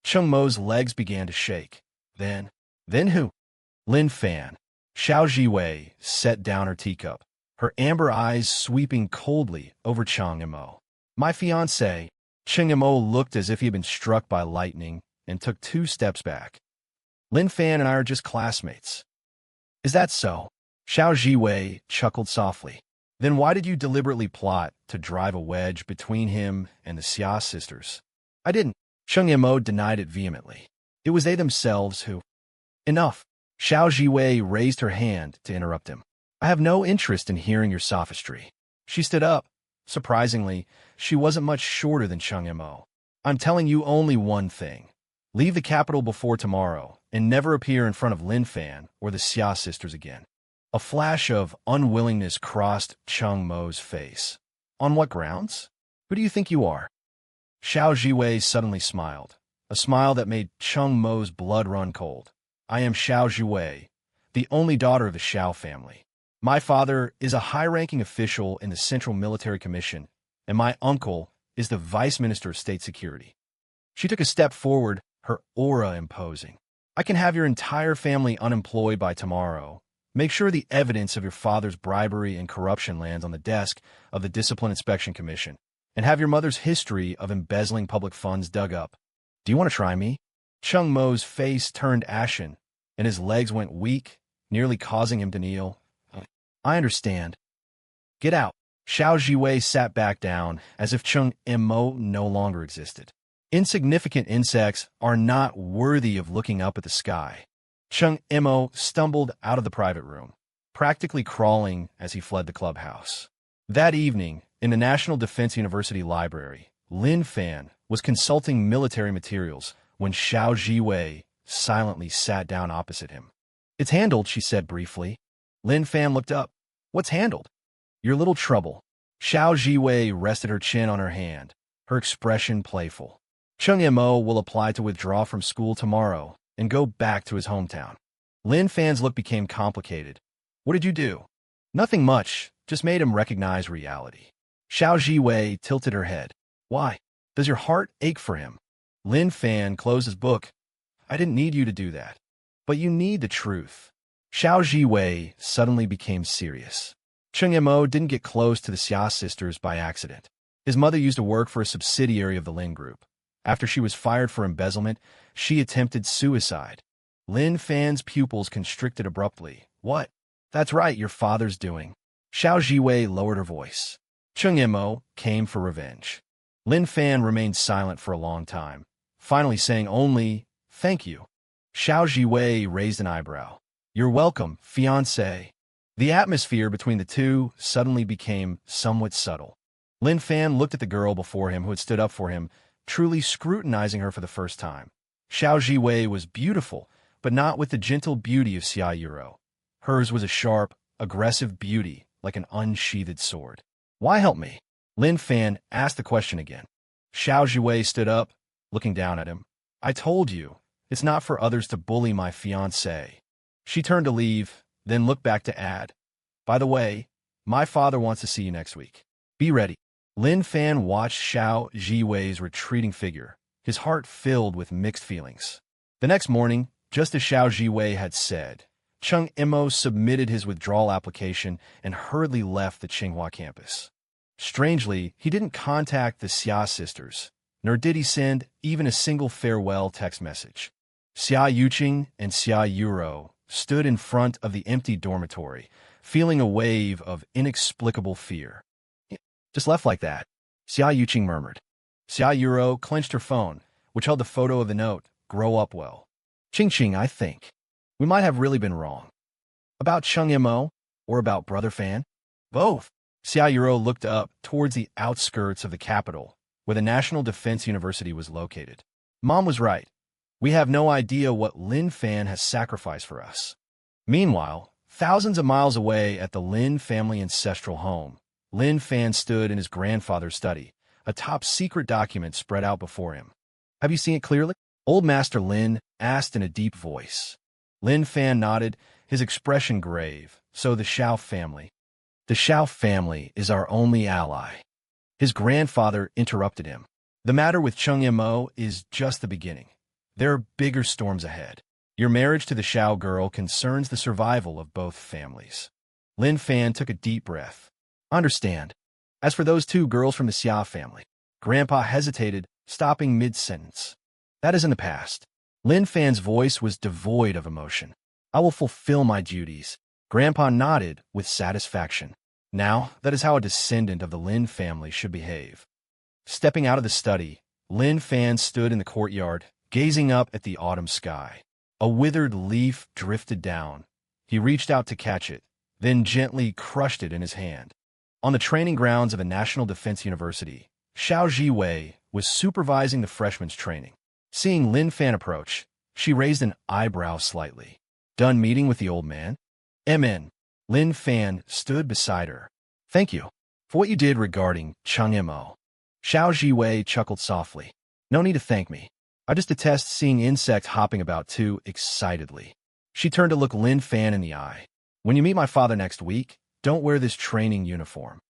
Cheng Mo's legs began to shake. Then who? Lin Fan. Xiao Jiwei set down her teacup, her amber eyes sweeping coldly over Cheng Mo. My fiancé. Cheng Mo looked as if he had been struck by lightning and took 2 steps back. Lin Fan and I are just classmates. Is that so? Xiao Jiwei chuckled softly. Then why did you deliberately plot to drive a wedge between him and the Xia sisters? I didn't. Cheng Mo denied it vehemently. It was they themselves who... Enough. Xiao Jiwei raised her hand to interrupt him. I have no interest in hearing your sophistry. She stood up. Surprisingly, she wasn't much shorter than Cheng Mo. I'm telling you only one thing. Leave the capital before tomorrow and never appear in front of Lin Fan or the Xia sisters again. A flash of unwillingness crossed Cheng Mo's face. On what grounds? Who do you think you are? Xiao Jiwei suddenly smiled, a smile that made Cheng Mo's blood run cold. I am Xiao Jiwei, the only daughter of the Xiao family. My father is a high-ranking official in the Central Military Commission, and my uncle is the Vice Minister of State Security. She took a step forward, her aura imposing. I can have your entire family unemployed by tomorrow. Make sure the evidence of your father's bribery and corruption lands on the desk of the Discipline Inspection Commission, and have your mother's history of embezzling public funds dug up. Do you want to try me? Cheng Mo's face turned ashen, and his legs went weak, nearly causing him to kneel. I understand. Get out. Xiao Jiwei sat back down, as if Cheng Mo no longer existed. Insignificant insects are not worthy of looking up at the sky. Cheng Mo stumbled out of the private room, practically crawling as he fled the clubhouse. That evening, in the National Defense University Library, Lin Fan was consulting military materials when Xiao Jiwei silently sat down opposite him. It's handled, she said briefly. Lin Fan looked up. What's handled? Your little trouble. Xiao Jiwei rested her chin on her hand, her expression playful. Cheng Mo will apply to withdraw from school tomorrow and go back to his hometown. Lin Fan's look became complicated. What did you do? Nothing much, just made him recognize reality. Xiao Jiwei tilted her head. Why? Does your heart ache for him? Lin Fan closed his book. I didn't need you to do that. But you need the truth. Xiao Jiwei suddenly became serious. Cheng Mo didn't get close to the Xia sisters by accident. His mother used to work for a subsidiary of the Lin Group. After she was fired for embezzlement, she attempted suicide. Lin Fan's pupils constricted abruptly. What? That's right, your father's doing. Xiao Jiwei lowered her voice. Cheng Mo came for revenge. Lin Fan remained silent for a long time, finally saying only, thank you. Xiao Jiwei raised an eyebrow. You're welcome, fiancé. The atmosphere between the two suddenly became somewhat subtle. Lin Fan looked at the girl before him who had stood up for him, truly scrutinizing her for the first time. Xiao Jiwei was beautiful, but not with the gentle beauty of Xia Yuro. Hers was a sharp, aggressive beauty, like an unsheathed sword. Why help me? Lin Fan asked the question again. Xiao Jiwei stood up, looking down at him. I told you, it's not for others to bully my fiancé. She turned to leave, then looked back to add, by the way, my father wants to see you next week. Be ready. Lin Fan watched Xiao Jiwei's retreating figure, his heart filled with mixed feelings. The next morning, just as Xiao Jiwei had said, Cheng Mo submitted his withdrawal application and hurriedly left the Tsinghua campus. Strangely, he didn't contact the Xia sisters, nor did he send even a single farewell text message. Xia Yuqing and Xia Yuro stood in front of the empty dormitory, feeling a wave of inexplicable fear. Just left like that, Xia Yuqing murmured. Xia Yuro clenched her phone, which held the photo of the note, grow up well. Ching, I think. We might have really been wrong. About Cheng Mo or about Brother Fan? Both. Xia Yuro looked up towards the outskirts of the capital, where the National Defense University was located. Mom was right. We have no idea what Lin Fan has sacrificed for us. Meanwhile, thousands of miles away at the Lin family ancestral home, Lin Fan stood in his grandfather's study, a top-secret document spread out before him. Have you seen it clearly? Old Master Lin asked in a deep voice. Lin Fan nodded, his expression grave. So the Xiao family. The Xiao family is our only ally. His grandfather interrupted him. The matter with Cheng Yimo is just the beginning. There are bigger storms ahead. Your marriage to the Xiao girl concerns the survival of both families. Lin Fan took a deep breath. Understand. As for those two girls from the Xia family, Grandpa hesitated, stopping mid-sentence. That is in the past. Lin Fan's voice was devoid of emotion. I will fulfill my duties. Grandpa nodded with satisfaction. Now, that is how a descendant of the Lin family should behave. Stepping out of the study, Lin Fan stood in the courtyard, gazing up at the autumn sky. A withered leaf drifted down. He reached out to catch it, then gently crushed it in his hand. On the training grounds of a National Defense University, Xiao Jiwei was supervising the freshmen's training. Seeing Lin Fan approach, she raised an eyebrow slightly. Done meeting with the old man? Amen. Lin Fan stood beside her. Thank you for what you did regarding Cheng Yimo. Xiao Jiwei chuckled softly. No need to thank me. I just detest seeing insects hopping about too excitedly. She turned to look Lin Fan in the eye. When you meet my father next week, don't wear this training uniform.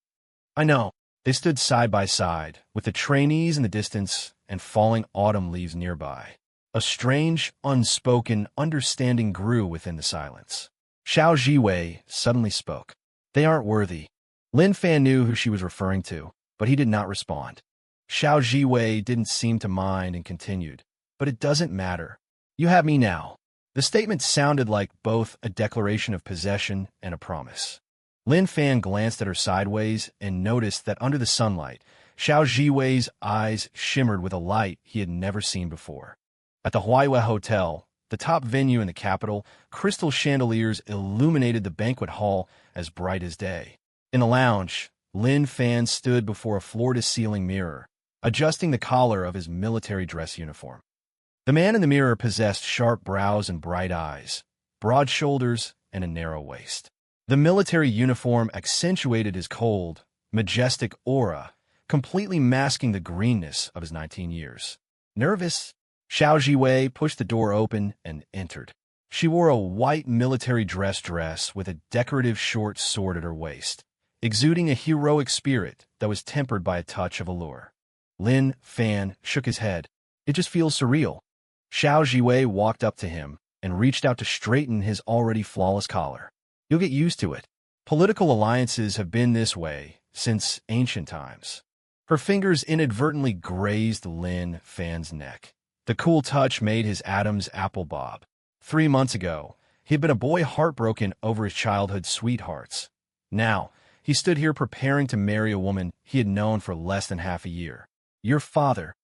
I know. They stood side by side, with the trainees in the distance and falling autumn leaves nearby. A strange, unspoken understanding grew within the silence. Xiao Jiwei suddenly spoke. They aren't worthy. Lin Fan knew who she was referring to, but he did not respond. Xiao Jiwei didn't seem to mind and continued. But it doesn't matter. You have me now. The statement sounded like both a declaration of possession and a promise. Lin Fan glanced at her sideways and noticed that under the sunlight, Xiao Jiwei's eyes shimmered with a light he had never seen before. At the Huaihua Hotel, the top venue in the capital, crystal chandeliers illuminated the banquet hall as bright as day. In the lounge, Lin Fan stood before a floor-to-ceiling mirror, adjusting the collar of his military dress uniform. The man in the mirror possessed sharp brows and bright eyes, broad shoulders, and a narrow waist. The military uniform accentuated his cold, majestic aura, completely masking the greenness of his 19 years. Nervous? Xiao Jiwei pushed the door open and entered. She wore a white military dress with a decorative short sword at her waist, exuding a heroic spirit that was tempered by a touch of allure. Lin Fan shook his head. It just feels surreal. Xiao Jiwei walked up to him and reached out to straighten his already flawless collar. You'll get used to it. Political alliances have been this way since ancient times. Her fingers inadvertently grazed Lin Fan's neck. The cool touch made his Adam's apple bob. 3 months ago, he had been a boy heartbroken over his childhood sweethearts. Now, he stood here preparing to marry a woman he had known for less than half a year. Your father.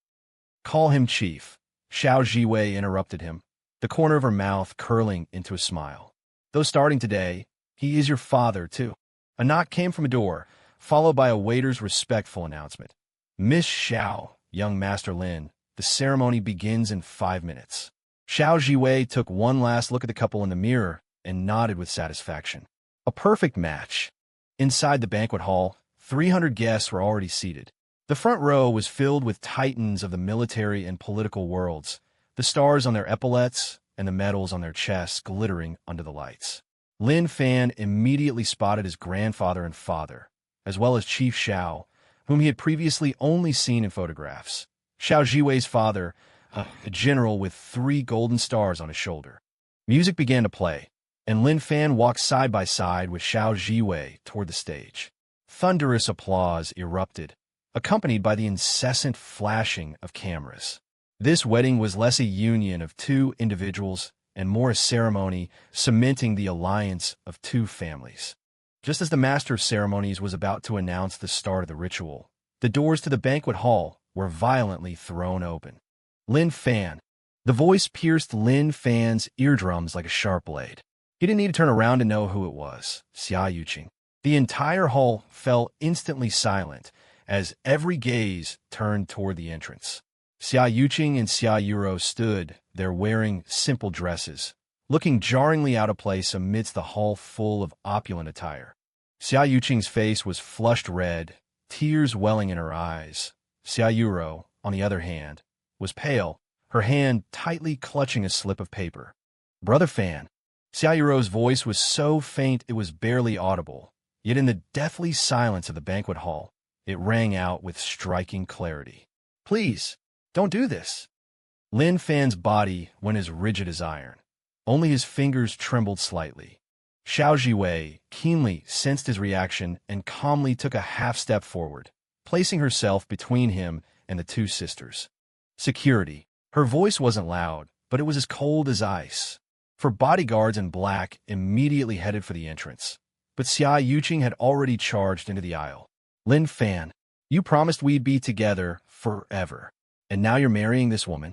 Call him Chief. Xiao Jiwei interrupted him, the corner of her mouth curling into a smile. Though starting today, he is your father, too. A knock came from a door, followed by a waiter's respectful announcement. Miss Xiao, young Master Lin, the ceremony begins in 5 minutes. Xiao Jiwei took one last look at the couple in the mirror and nodded with satisfaction. A perfect match. Inside the banquet hall, 300 guests were already seated. The front row was filled with titans of the military and political worlds, the stars on their epaulets and the medals on their chests glittering under the lights. Lin Fan immediately spotted his grandfather and father, as well as Chief Xiao, whom he had previously only seen in photographs. Xiao Jiwei's father, a general with 3 golden stars on his shoulder. Music began to play, and Lin Fan walked side by side with Xiao Jiwei toward the stage. Thunderous applause erupted, accompanied by the incessant flashing of cameras. This wedding was less a union of 2 individuals and more a ceremony cementing the alliance of 2 families. Just as the master of ceremonies was about to announce the start of the ritual, the doors to the banquet hall were violently thrown open. Lin Fan. The voice pierced Lin Fan's eardrums like a sharp blade. He didn't need to turn around to know who it was, Xia Yuqing. The entire hall fell instantly silent as every gaze turned toward the entrance. Xia Yuqing and Xia Yuro stood there wearing simple dresses, looking jarringly out of place amidst the hall full of opulent attire. Xia Yuqing's face was flushed red, tears welling in her eyes. Xia Yuro, on the other hand, was pale, her hand tightly clutching a slip of paper. Brother Fan. Xia Yuro's voice was so faint it was barely audible, Yet in the deathly silence of the banquet hall, it rang out with striking clarity. "Please, don't do this." Lin Fan's body went as rigid as iron. Only his fingers trembled slightly. Xiao Jiwei keenly sensed his reaction and calmly took a half-step forward, placing herself between him and the two sisters. Security. Her voice wasn't loud, but it was as cold as ice. For bodyguards in black immediately headed for the entrance. But Xia Yuqing had already charged into the aisle. "Lin Fan, you promised we'd be together forever, and now you're marrying this woman?"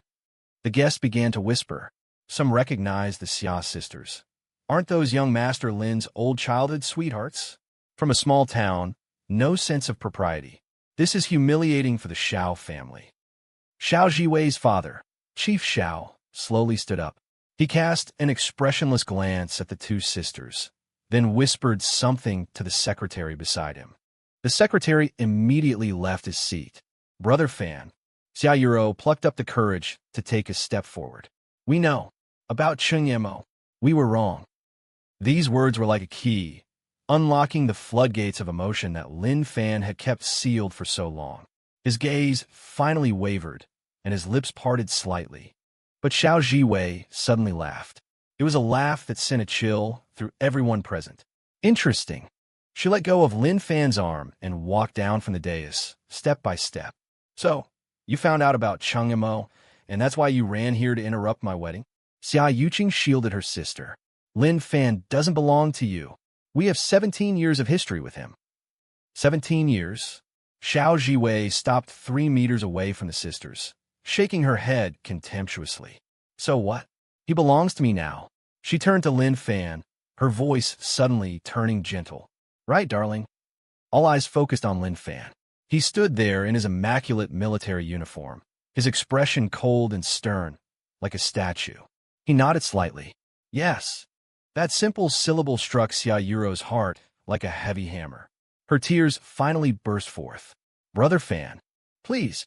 The guests began to whisper. Some recognized the Xia sisters. "Aren't those young Master Lin's old childhood sweethearts?" From a small town, no sense of propriety. This is humiliating for the Xiao family. Xiao Jiwei's father, Chief Xiao, slowly stood up. He cast an expressionless glance at the two sisters, then whispered something to the secretary beside him. The secretary immediately left his seat. "Brother Fan." Xia Yuro plucked up the courage to take a step forward. "We know. About Cheng Yemo. We were wrong." These words were like a key, unlocking the floodgates of emotion that Lin Fan had kept sealed for so long. His gaze finally wavered, and his lips parted slightly. But Xiao Jiwei suddenly laughed. It was a laugh that sent a chill through everyone present. "Interesting." She let go of Lin Fan's arm and walked down from the dais, step by step. "So, you found out about Cheng Yemo, and that's why you ran here to interrupt my wedding?" Xia Yuqing shielded her sister. "Lin Fan doesn't belong to you. We have 17 years of history with him." 17 years? Xiao Jiwei stopped 3 meters away from the sisters, shaking her head contemptuously. "So what? He belongs to me now." She turned to Lin Fan, her voice suddenly turning gentle. "Right, darling?" All eyes focused on Lin Fan. He stood there in his immaculate military uniform, his expression cold and stern, like a statue. He nodded slightly. "Yes." That simple syllable struck Xia Yuro's heart like a heavy hammer. Her tears finally burst forth. "Brother Fan, please."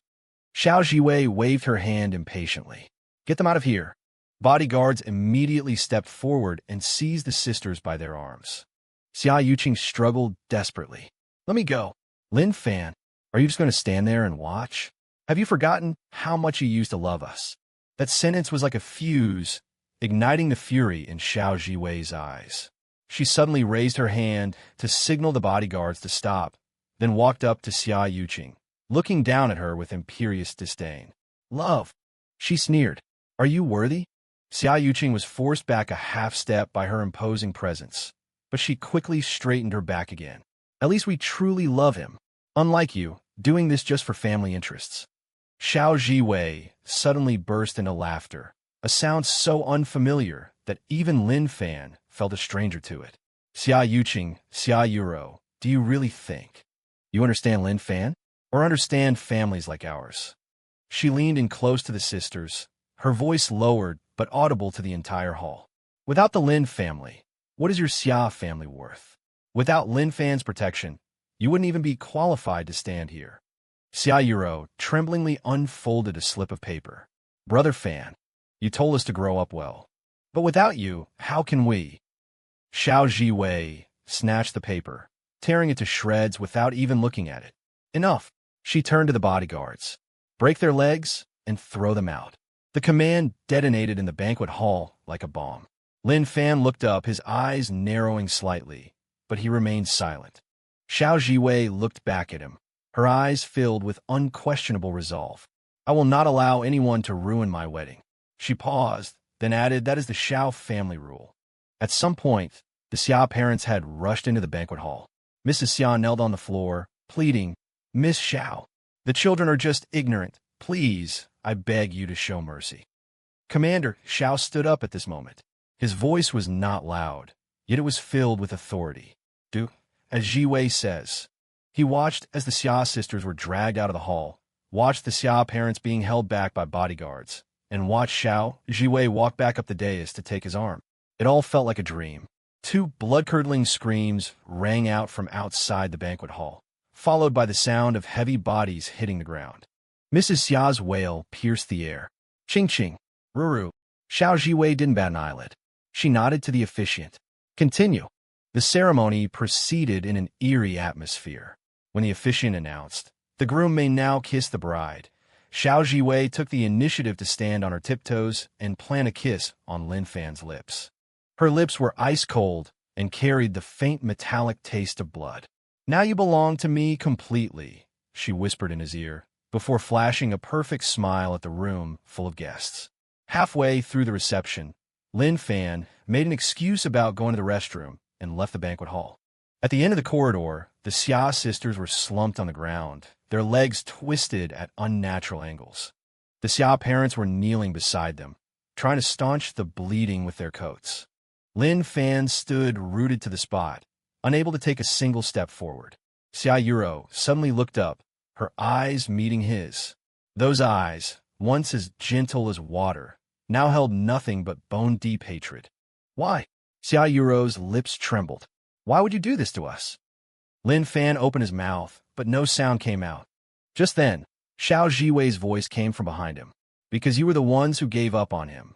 Xiao Jiwei waved her hand impatiently. "Get them out of here." Bodyguards immediately stepped forward and seized the sisters by their arms. Xia Yuqing struggled desperately. "Let me go." "Lin Fan, are you just going to stand there and watch? Have you forgotten how much you used to love us?" That sentence was like a fuse, igniting the fury in Xiao Jiwei's eyes. She suddenly raised her hand to signal the bodyguards to stop, then walked up to Xia Yuqing, looking down at her with imperious disdain. "Love," she sneered. "Are you worthy?" Xia Yuqing was forced back a half-step by her imposing presence, but she quickly straightened her back again. "At least we truly love him. Unlike you, doing this just for family interests." Xiao Jiwei suddenly burst into laughter, a sound so unfamiliar that even Lin Fan felt a stranger to it. "Xia Yuqing, Xia Yuro, do you really think you understand Lin Fan? Or understand families like ours?" She leaned in close to the sisters, her voice lowered but audible to the entire hall. "Without the Lin family, what is your Xia family worth? Without Lin Fan's protection, you wouldn't even be qualified to stand here." Xia Yuro tremblingly unfolded a slip of paper. "Brother Fan, you told us to grow up well. But without you, how can we?" Xiao Jiwei snatched the paper, tearing it to shreds without even looking at it. "Enough." She turned to the bodyguards. "Break their legs and throw them out." The command detonated in the banquet hall like a bomb. Lin Fan looked up, his eyes narrowing slightly, but he remained silent. Xiao Jiwei looked back at him, her eyes filled with unquestionable resolve. "I will not allow anyone to ruin my wedding." She paused, then added, "That is the Xiao family rule." At some point, the Xia parents had rushed into the banquet hall. Mrs. Xia knelt on the floor, pleading, "Miss Xiao, the children are just ignorant. Please, I beg you to show mercy." Commander Xiao stood up at this moment. His voice was not loud, yet it was filled with authority. "Do as Jiwei says." He watched as the Xia sisters were dragged out of the hall, watched the Xia parents being held back by bodyguards, and watched Xiao Jiwei walk back up the dais to take his arm. It all felt like a dream. 2 blood-curdling screams rang out from outside the banquet hall, followed by the sound of heavy bodies hitting the ground. Mrs. Xia's wail pierced the air. "Ching ching, Ruru." Xiao Jiwei didn't bat an eyelid. She nodded to the officiant. "Continue." The ceremony proceeded in an eerie atmosphere. When the officiant announced, "The groom may now kiss the bride," Xiao Jiwei took the initiative to stand on her tiptoes and plant a kiss on Lin Fan's lips. Her lips were ice cold and carried the faint metallic taste of blood. "Now you belong to me completely," she whispered in his ear, before flashing a perfect smile at the room full of guests. Halfway through the reception, Lin Fan made an excuse about going to the restroom and left the banquet hall. At the end of the corridor, the Xia sisters were slumped on the ground, their legs twisted at unnatural angles. The Xia parents were kneeling beside them, trying to staunch the bleeding with their coats. Lin Fan stood rooted to the spot, unable to take a single step forward. Xia Yuro suddenly looked up, her eyes meeting his. Those eyes, once as gentle as water, now held nothing but bone-deep hatred. "Why?" Xia Yuro's lips trembled. "Why would you do this to us?" Lin Fan opened his mouth, but no sound came out. Just then, Xiao Jiwei's voice came from behind him. "Because you were the ones who gave up on him."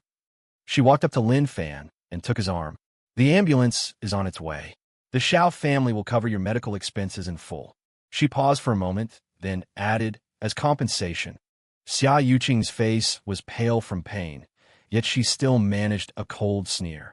She walked up to Lin Fan and took his arm. "The ambulance is on its way. The Xiao family will cover your medical expenses in full." She paused for a moment, then added, as compensation. Xia Yuqing's face was pale from pain, yet she still managed a cold sneer.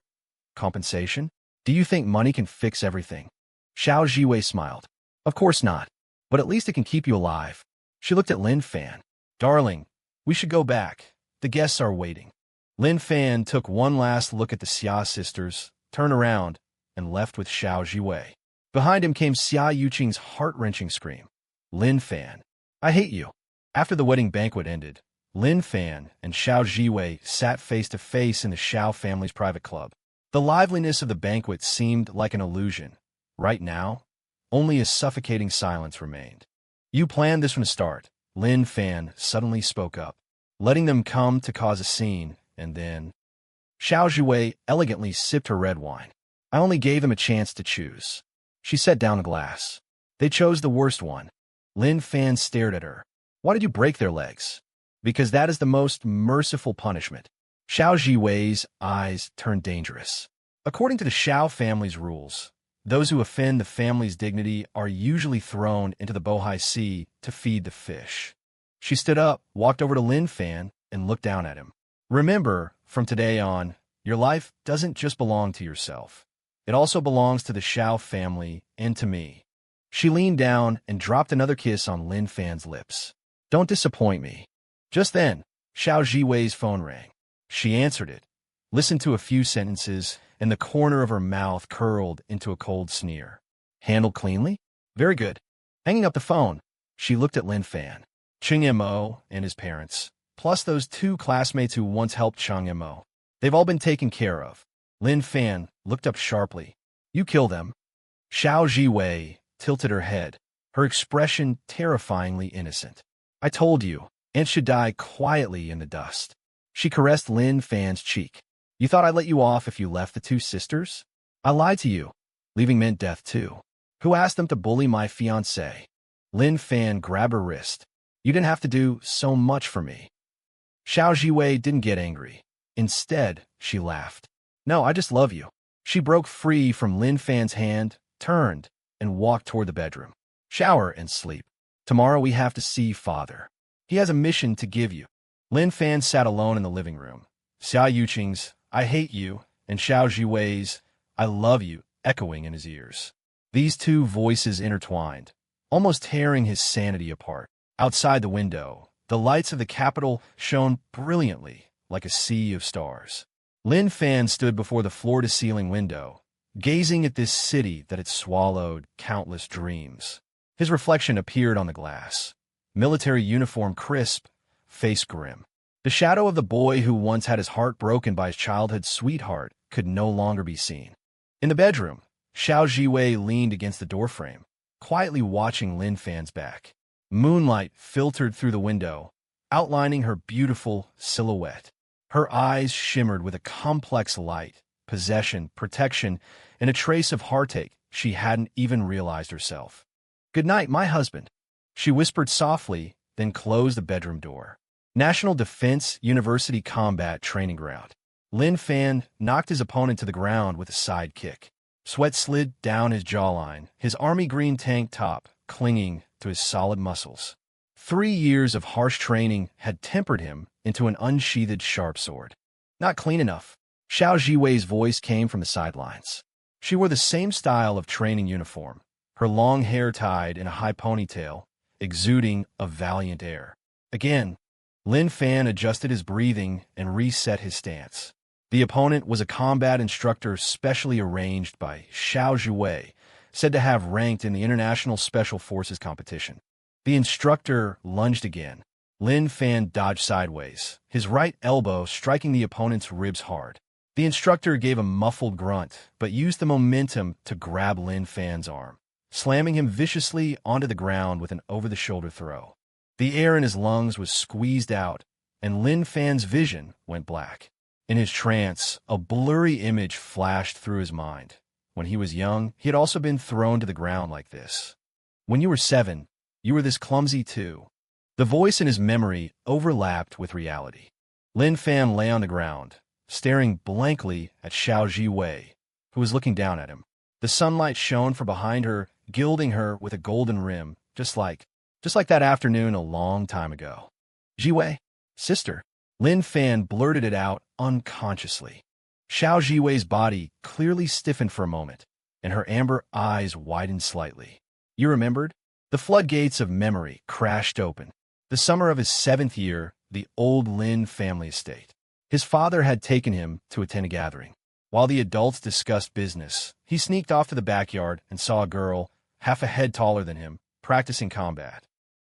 "Compensation? Do you think money can fix everything?" Xiao Jiwei smiled. "Of course not, but at least it can keep you alive." She looked at Lin Fan. "Darling, we should go back. The guests are waiting." Lin Fan took one last look at the Xia sisters, turned around, and left with Xiao Jiwei. Behind him came Xia Yuqing's heart-wrenching scream. "Lin Fan, I hate you." After the wedding banquet ended, Lin Fan and Xiao Jiwei sat face-to-face in the Xiao family's private club. The liveliness of the banquet seemed like an illusion. Right now, only a suffocating silence remained. "You planned this from the start," Lin Fan suddenly spoke up, letting them come to cause a scene, and then Xiao Jiwei elegantly sipped her red wine. "I only gave them a chance to choose." She set down a glass. "They chose the worst one." Lin Fan stared at her. "Why did you break their legs?" "Because that is the most merciful punishment." Xiao Jiwei's eyes turned dangerous. According to the Xiao family's rules, those who offend the family's dignity are usually thrown into the Bohai Sea to feed the fish. She stood up, walked over to Lin Fan, and looked down at him. "Remember, from today on, your life doesn't just belong to yourself. It also belongs to the Xiao family and to me." She leaned down and dropped another kiss on Lin Fan's lips. "Don't disappoint me." Just then, Xiao Jiwei's phone rang. She answered it, listened to a few sentences, and the corner of her mouth curled into a cold sneer. "Handled cleanly? Very good." Hanging up the phone, she looked at Lin Fan. Cheng Mo and his parents, plus those two classmates who once helped Cheng Mo. They've all been taken care of. Lin Fan looked up sharply. "You kill them?" Xiao Jiwei tilted her head, her expression terrifyingly innocent. "I told you, and should die quietly in the dust." She caressed Lin Fan's cheek. "You thought I'd let you off if you left the two sisters? I lied to you. Leaving meant death too. Who asked them to bully my fiancée?" Lin Fan grabbed her wrist. "You didn't have to do so much for me." Xiao Jiwei didn't get angry. Instead, she laughed. "No, I just love you." She broke free from Lin Fan's hand, turned, and walked toward the bedroom. "Shower and sleep. Tomorrow we have to see Father. He has a mission to give you." Lin Fan sat alone in the living room. Xia Yuqing's "I hate you" and Xiao Jiwei's "I love you" echoing in his ears. These two voices intertwined, almost tearing his sanity apart. Outside the window, the lights of the capital shone brilliantly like a sea of stars. Lin Fan stood before the floor-to-ceiling window, gazing at this city that had swallowed countless dreams. His reflection appeared on the glass. Military uniform crisp, face grim. The shadow of the boy who once had his heart broken by his childhood sweetheart could no longer be seen. In the bedroom, Xiao Jiwei leaned against the doorframe, quietly watching Lin Fan's back. Moonlight filtered through the window, outlining her beautiful silhouette. Her eyes shimmered with a complex light, possession, protection, and a trace of heartache she hadn't even realized herself. "Good night, my husband," she whispered softly, then closed the bedroom door. National Defense University Combat Training Ground. Lin Fan knocked his opponent to the ground with a side kick. Sweat slid down his jawline, his army green tank top clinging to his solid muscles. 3 years of harsh training had tempered him into an unsheathed sharp sword. Not clean enough. Xiao Jiwei's voice came from the sidelines. She wore the same style of training uniform, her long hair tied in a high ponytail, exuding a valiant air. Again, Lin Fan adjusted his breathing and reset his stance. The opponent was a combat instructor specially arranged by Xiao Jiwei, said to have ranked in the International Special Forces competition. The instructor lunged again. Lin Fan dodged sideways, his right elbow striking the opponent's ribs hard. The instructor gave a muffled grunt, but used the momentum to grab Lin Fan's arm, slamming him viciously onto the ground with an over-the-shoulder throw. The air in his lungs was squeezed out, and Lin Fan's vision went black. In his trance, a blurry image flashed through his mind. When he was young, he had also been thrown to the ground like this. When you were 7, you were this clumsy too. The voice in his memory overlapped with reality. Lin Fan lay on the ground, staring blankly at Xiao Jiwei, who was looking down at him. The sunlight shone from behind her, gilding her with a golden rim, just like that afternoon a long time ago. Jiwei, sister. Lin Fan blurted it out unconsciously. Xiao Jiwei's body clearly stiffened for a moment, and her amber eyes widened slightly. You remembered? The floodgates of memory crashed open. The summer of his 7th year, the old Lin family estate. His father had taken him to attend a gathering. While the adults discussed business, he sneaked off to the backyard and saw a girl, half a head taller than him, practicing combat.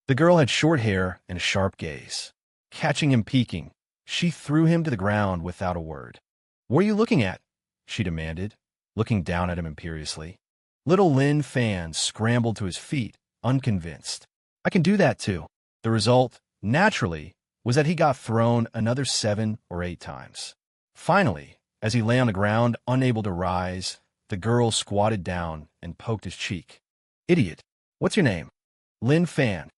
The girl had short hair and a sharp gaze. Catching him peeking, she threw him to the ground without a word. What are you looking at? She demanded, looking down at him imperiously. Little Lin Fan scrambled to his feet, unconvinced. I can do that too. The result, naturally, was that he got thrown another 7 or 8 times. Finally, as he lay on the ground, unable to rise, the girl squatted down and poked his cheek. Idiot. What's your name? Lin Fan.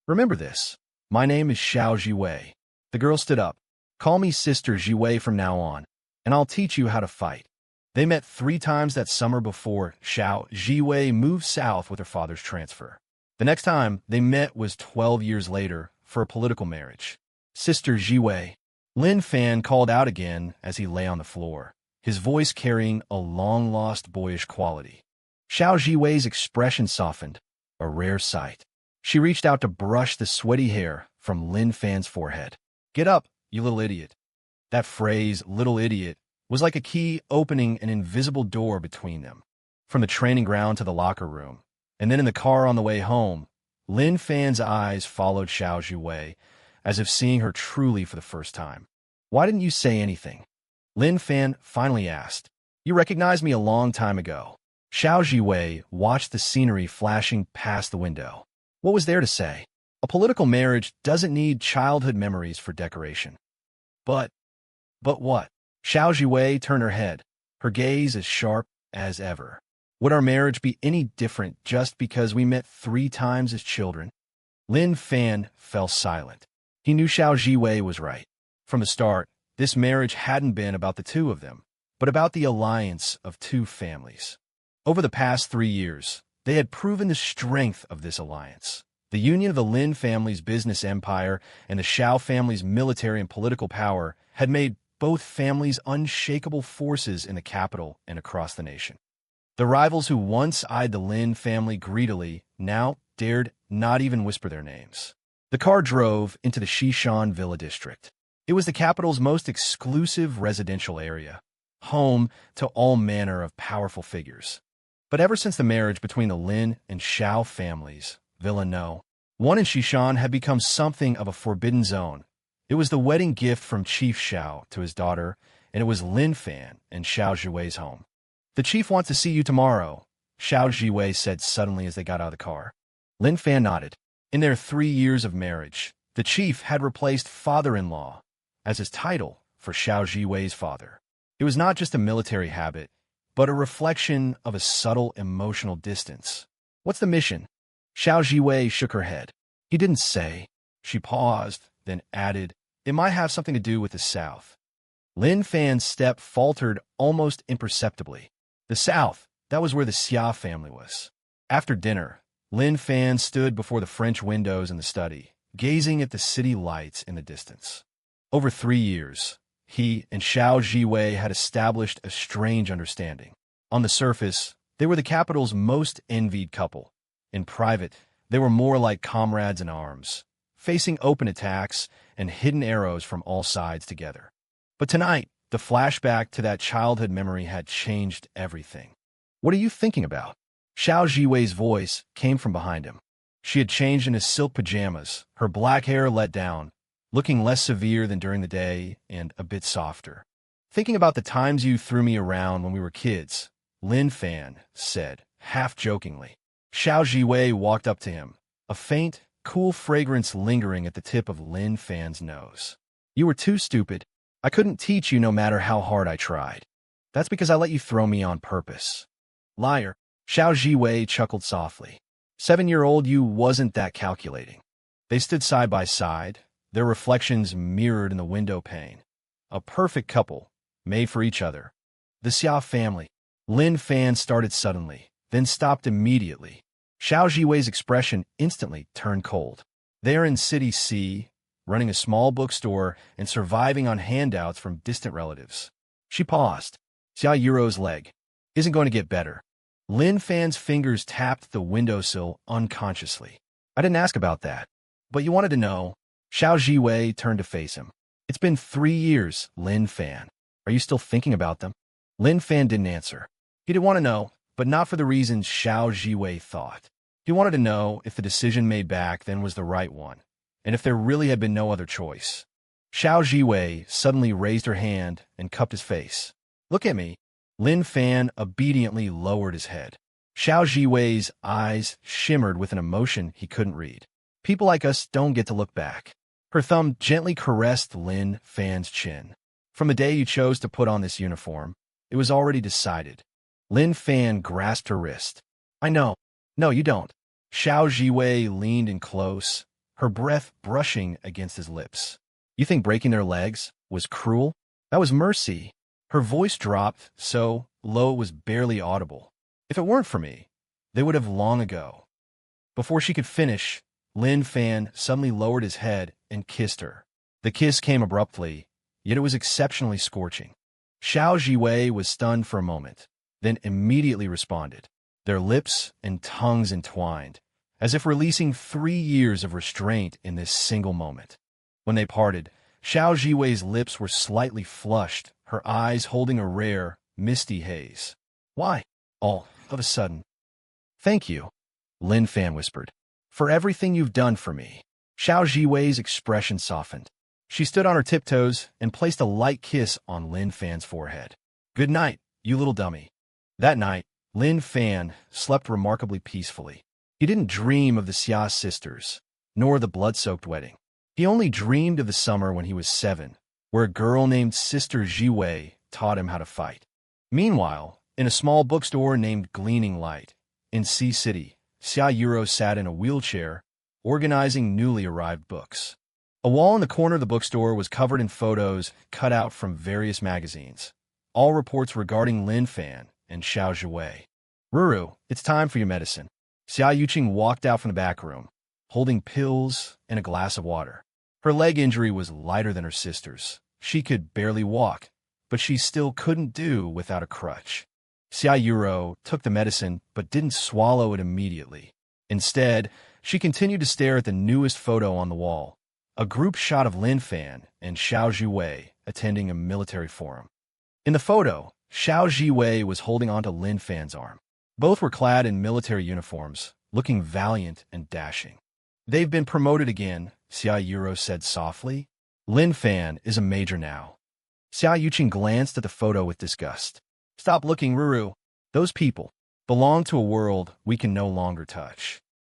Remember this. My name is Xiao Jiwei. The girl stood up. Call me Sister Jiwei from now on, and I'll teach you how to fight. They met 3 times that summer before Xiao Jiwei moved south with her father's transfer. The next time they met was 12 years later for a political marriage. Sister Jiwei. Lin Fan called out again as he lay on the floor, his voice carrying a long-lost boyish quality. Xiao Jiwei's expression softened, a rare sight. She reached out to brush the sweaty hair from Lin Fan's forehead. Get up, you little idiot. That phrase, little idiot, was like a key opening an invisible door between them. From the training ground to the locker room, and then in the car on the way home, Lin Fan's eyes followed Xiao Jiwei, as if seeing her truly for the first time. Why didn't you say anything? Lin Fan finally asked. You recognized me a long time ago. Xiao Jiwei watched the scenery flashing past the window. What was there to say? A political marriage doesn't need childhood memories for decoration. But what? Xiao Jiwei turned her head, her gaze as sharp as ever. Would our marriage be any different just because we met 3 times as children? Lin Fan fell silent. He knew Xiao Jiwei was right. From the start, this marriage hadn't been about the 2 of them, but about the alliance of 2 families. Over the past 3 years, they had proven the strength of this alliance. The union of the Lin family's business empire and the Xiao family's military and political power had made both families unshakable forces in the capital and across the nation. The rivals who once eyed the Lin family greedily now dared not even whisper their names. The car drove into the Shishan Villa district. It was the capital's most exclusive residential area, home to all manner of powerful figures. But ever since the marriage between the Lin and Xiao families, Villa No. 1 in Shishan had become something of a forbidden zone. It was the wedding gift from Chief Xiao to his daughter, and it was Lin Fan and Xiao Jiwei's home. The chief wants to see you tomorrow, Xiao Jiwei said suddenly as they got out of the car. Lin Fan nodded. In their 3 years of marriage, the chief had replaced father-in-law as his title for Xiao Jiwei's father. It was not just a military habit, but a reflection of a subtle emotional distance. What's the mission? Xiao Jiwei shook her head. He didn't say. She paused, then added, it might have something to do with the South. Lin Fan's step faltered almost imperceptibly. The South, That was where the Xia family was. After dinner, Lin Fan stood before the French windows in the study, gazing at the city lights in the distance. Over 3 years, he and Xiao Jiwei had established a strange understanding. On the surface, they were the capital's most envied couple. In private, they were more like comrades in arms, facing open attacks and hidden arrows from all sides together. But tonight, the flashback to that childhood memory had changed everything. "What are you thinking about?" Xiao Jiwei's voice came from behind him. She had changed into silk pajamas, her black hair let down, looking less severe than during the day and a bit softer. "Thinking about the times you threw me around when we were kids," Lin Fan said, half-jokingly. Xiao Jiwei walked up to him, a faint, cool fragrance lingering at the tip of Lin Fan's nose. "You were too stupid. I couldn't teach you no matter how hard I tried. That's because I let you throw me on purpose." "Liar." Xiao Jiwei chuckled softly. 7-year-old you wasn't that calculating." They stood side by side, their reflections mirrored in the window pane. A perfect couple, made for each other. The Xia family. Lin Fan started suddenly, then stopped immediately. Xiao Jiwei's expression instantly turned cold. They are in City C, running a small bookstore and surviving on handouts from distant relatives. She paused. Xia Yuro's leg. "Isn't going to get better." Lin Fan's fingers tapped the windowsill unconsciously. "I didn't ask about that. But you wanted to know." Xiao Jiwei turned to face him. "It's been 3 years, Lin Fan. Are you still thinking about them?" Lin Fan didn't answer. He did want to know, but not for the reasons Xiao Jiwei thought. He wanted to know if the decision made back then was the right one, and if there really had been no other choice. Xiao Jiwei suddenly raised her hand and cupped his face. "Look at me." Lin Fan obediently lowered his head. Xiao Jiwei's eyes shimmered with an emotion he couldn't read. "People like us don't get to look back." Her thumb gently caressed Lin Fan's chin. "From the day you chose to put on this uniform, it was already decided." Lin Fan grasped her wrist. "I know." "No, you don't." Xiao Jiwei leaned in close, her breath brushing against his lips. "You think breaking their legs was cruel? That was mercy." Her voice dropped so low it was barely audible. "If it weren't for me, they would have long ago." Before she could finish, Lin Fan suddenly lowered his head and kissed her. The kiss came abruptly, yet it was exceptionally scorching. Xiao Jiwei was stunned for a moment, then immediately responded. Their lips and tongues entwined, as if releasing 3 years of restraint in this single moment. When they parted, Xiao Jiwei's lips were slightly flushed, her eyes holding a rare, misty haze. "Why?" all of a sudden. "Thank you," Lin Fan whispered, "for everything you've done for me." Xiao Jiwei's expression softened. She stood on her tiptoes and placed a light kiss on Lin Fan's forehead. "Good night, you little dummy." That night, Lin Fan slept remarkably peacefully. He didn't dream of the Xia sisters, nor the blood-soaked wedding. He only dreamed of the summer when he was 7, where a girl named Sister Jiwei taught him how to fight. Meanwhile, in a small bookstore named Gleaning Light, in Sea City, Xia Yuro sat in a wheelchair, organizing newly arrived books. A wall in the corner of the bookstore was covered in photos cut out from various magazines, all reports regarding Lin Fan and Xiao Jiwei. "Ruru, it's time for your medicine." Xia Yuqing walked out from the back room, holding pills and a glass of water. Her leg injury was lighter than her sister's. She could barely walk, but she still couldn't do without a crutch. Xia Yuro took the medicine but didn't swallow it immediately. Instead, she continued to stare at the newest photo on the wall, a group shot of Lin Fan and Xiao Jiwei attending a military forum. In the photo, Xiao Jiwei was holding onto Lin Fan's arm. Both were clad in military uniforms, looking valiant and dashing. "They've been promoted again," Xia Yuro said softly. "Lin Fan is a major now." Xia Yuqing glanced at the photo with disgust. "Stop looking, Ruru. Those people belong to a world we can no longer touch."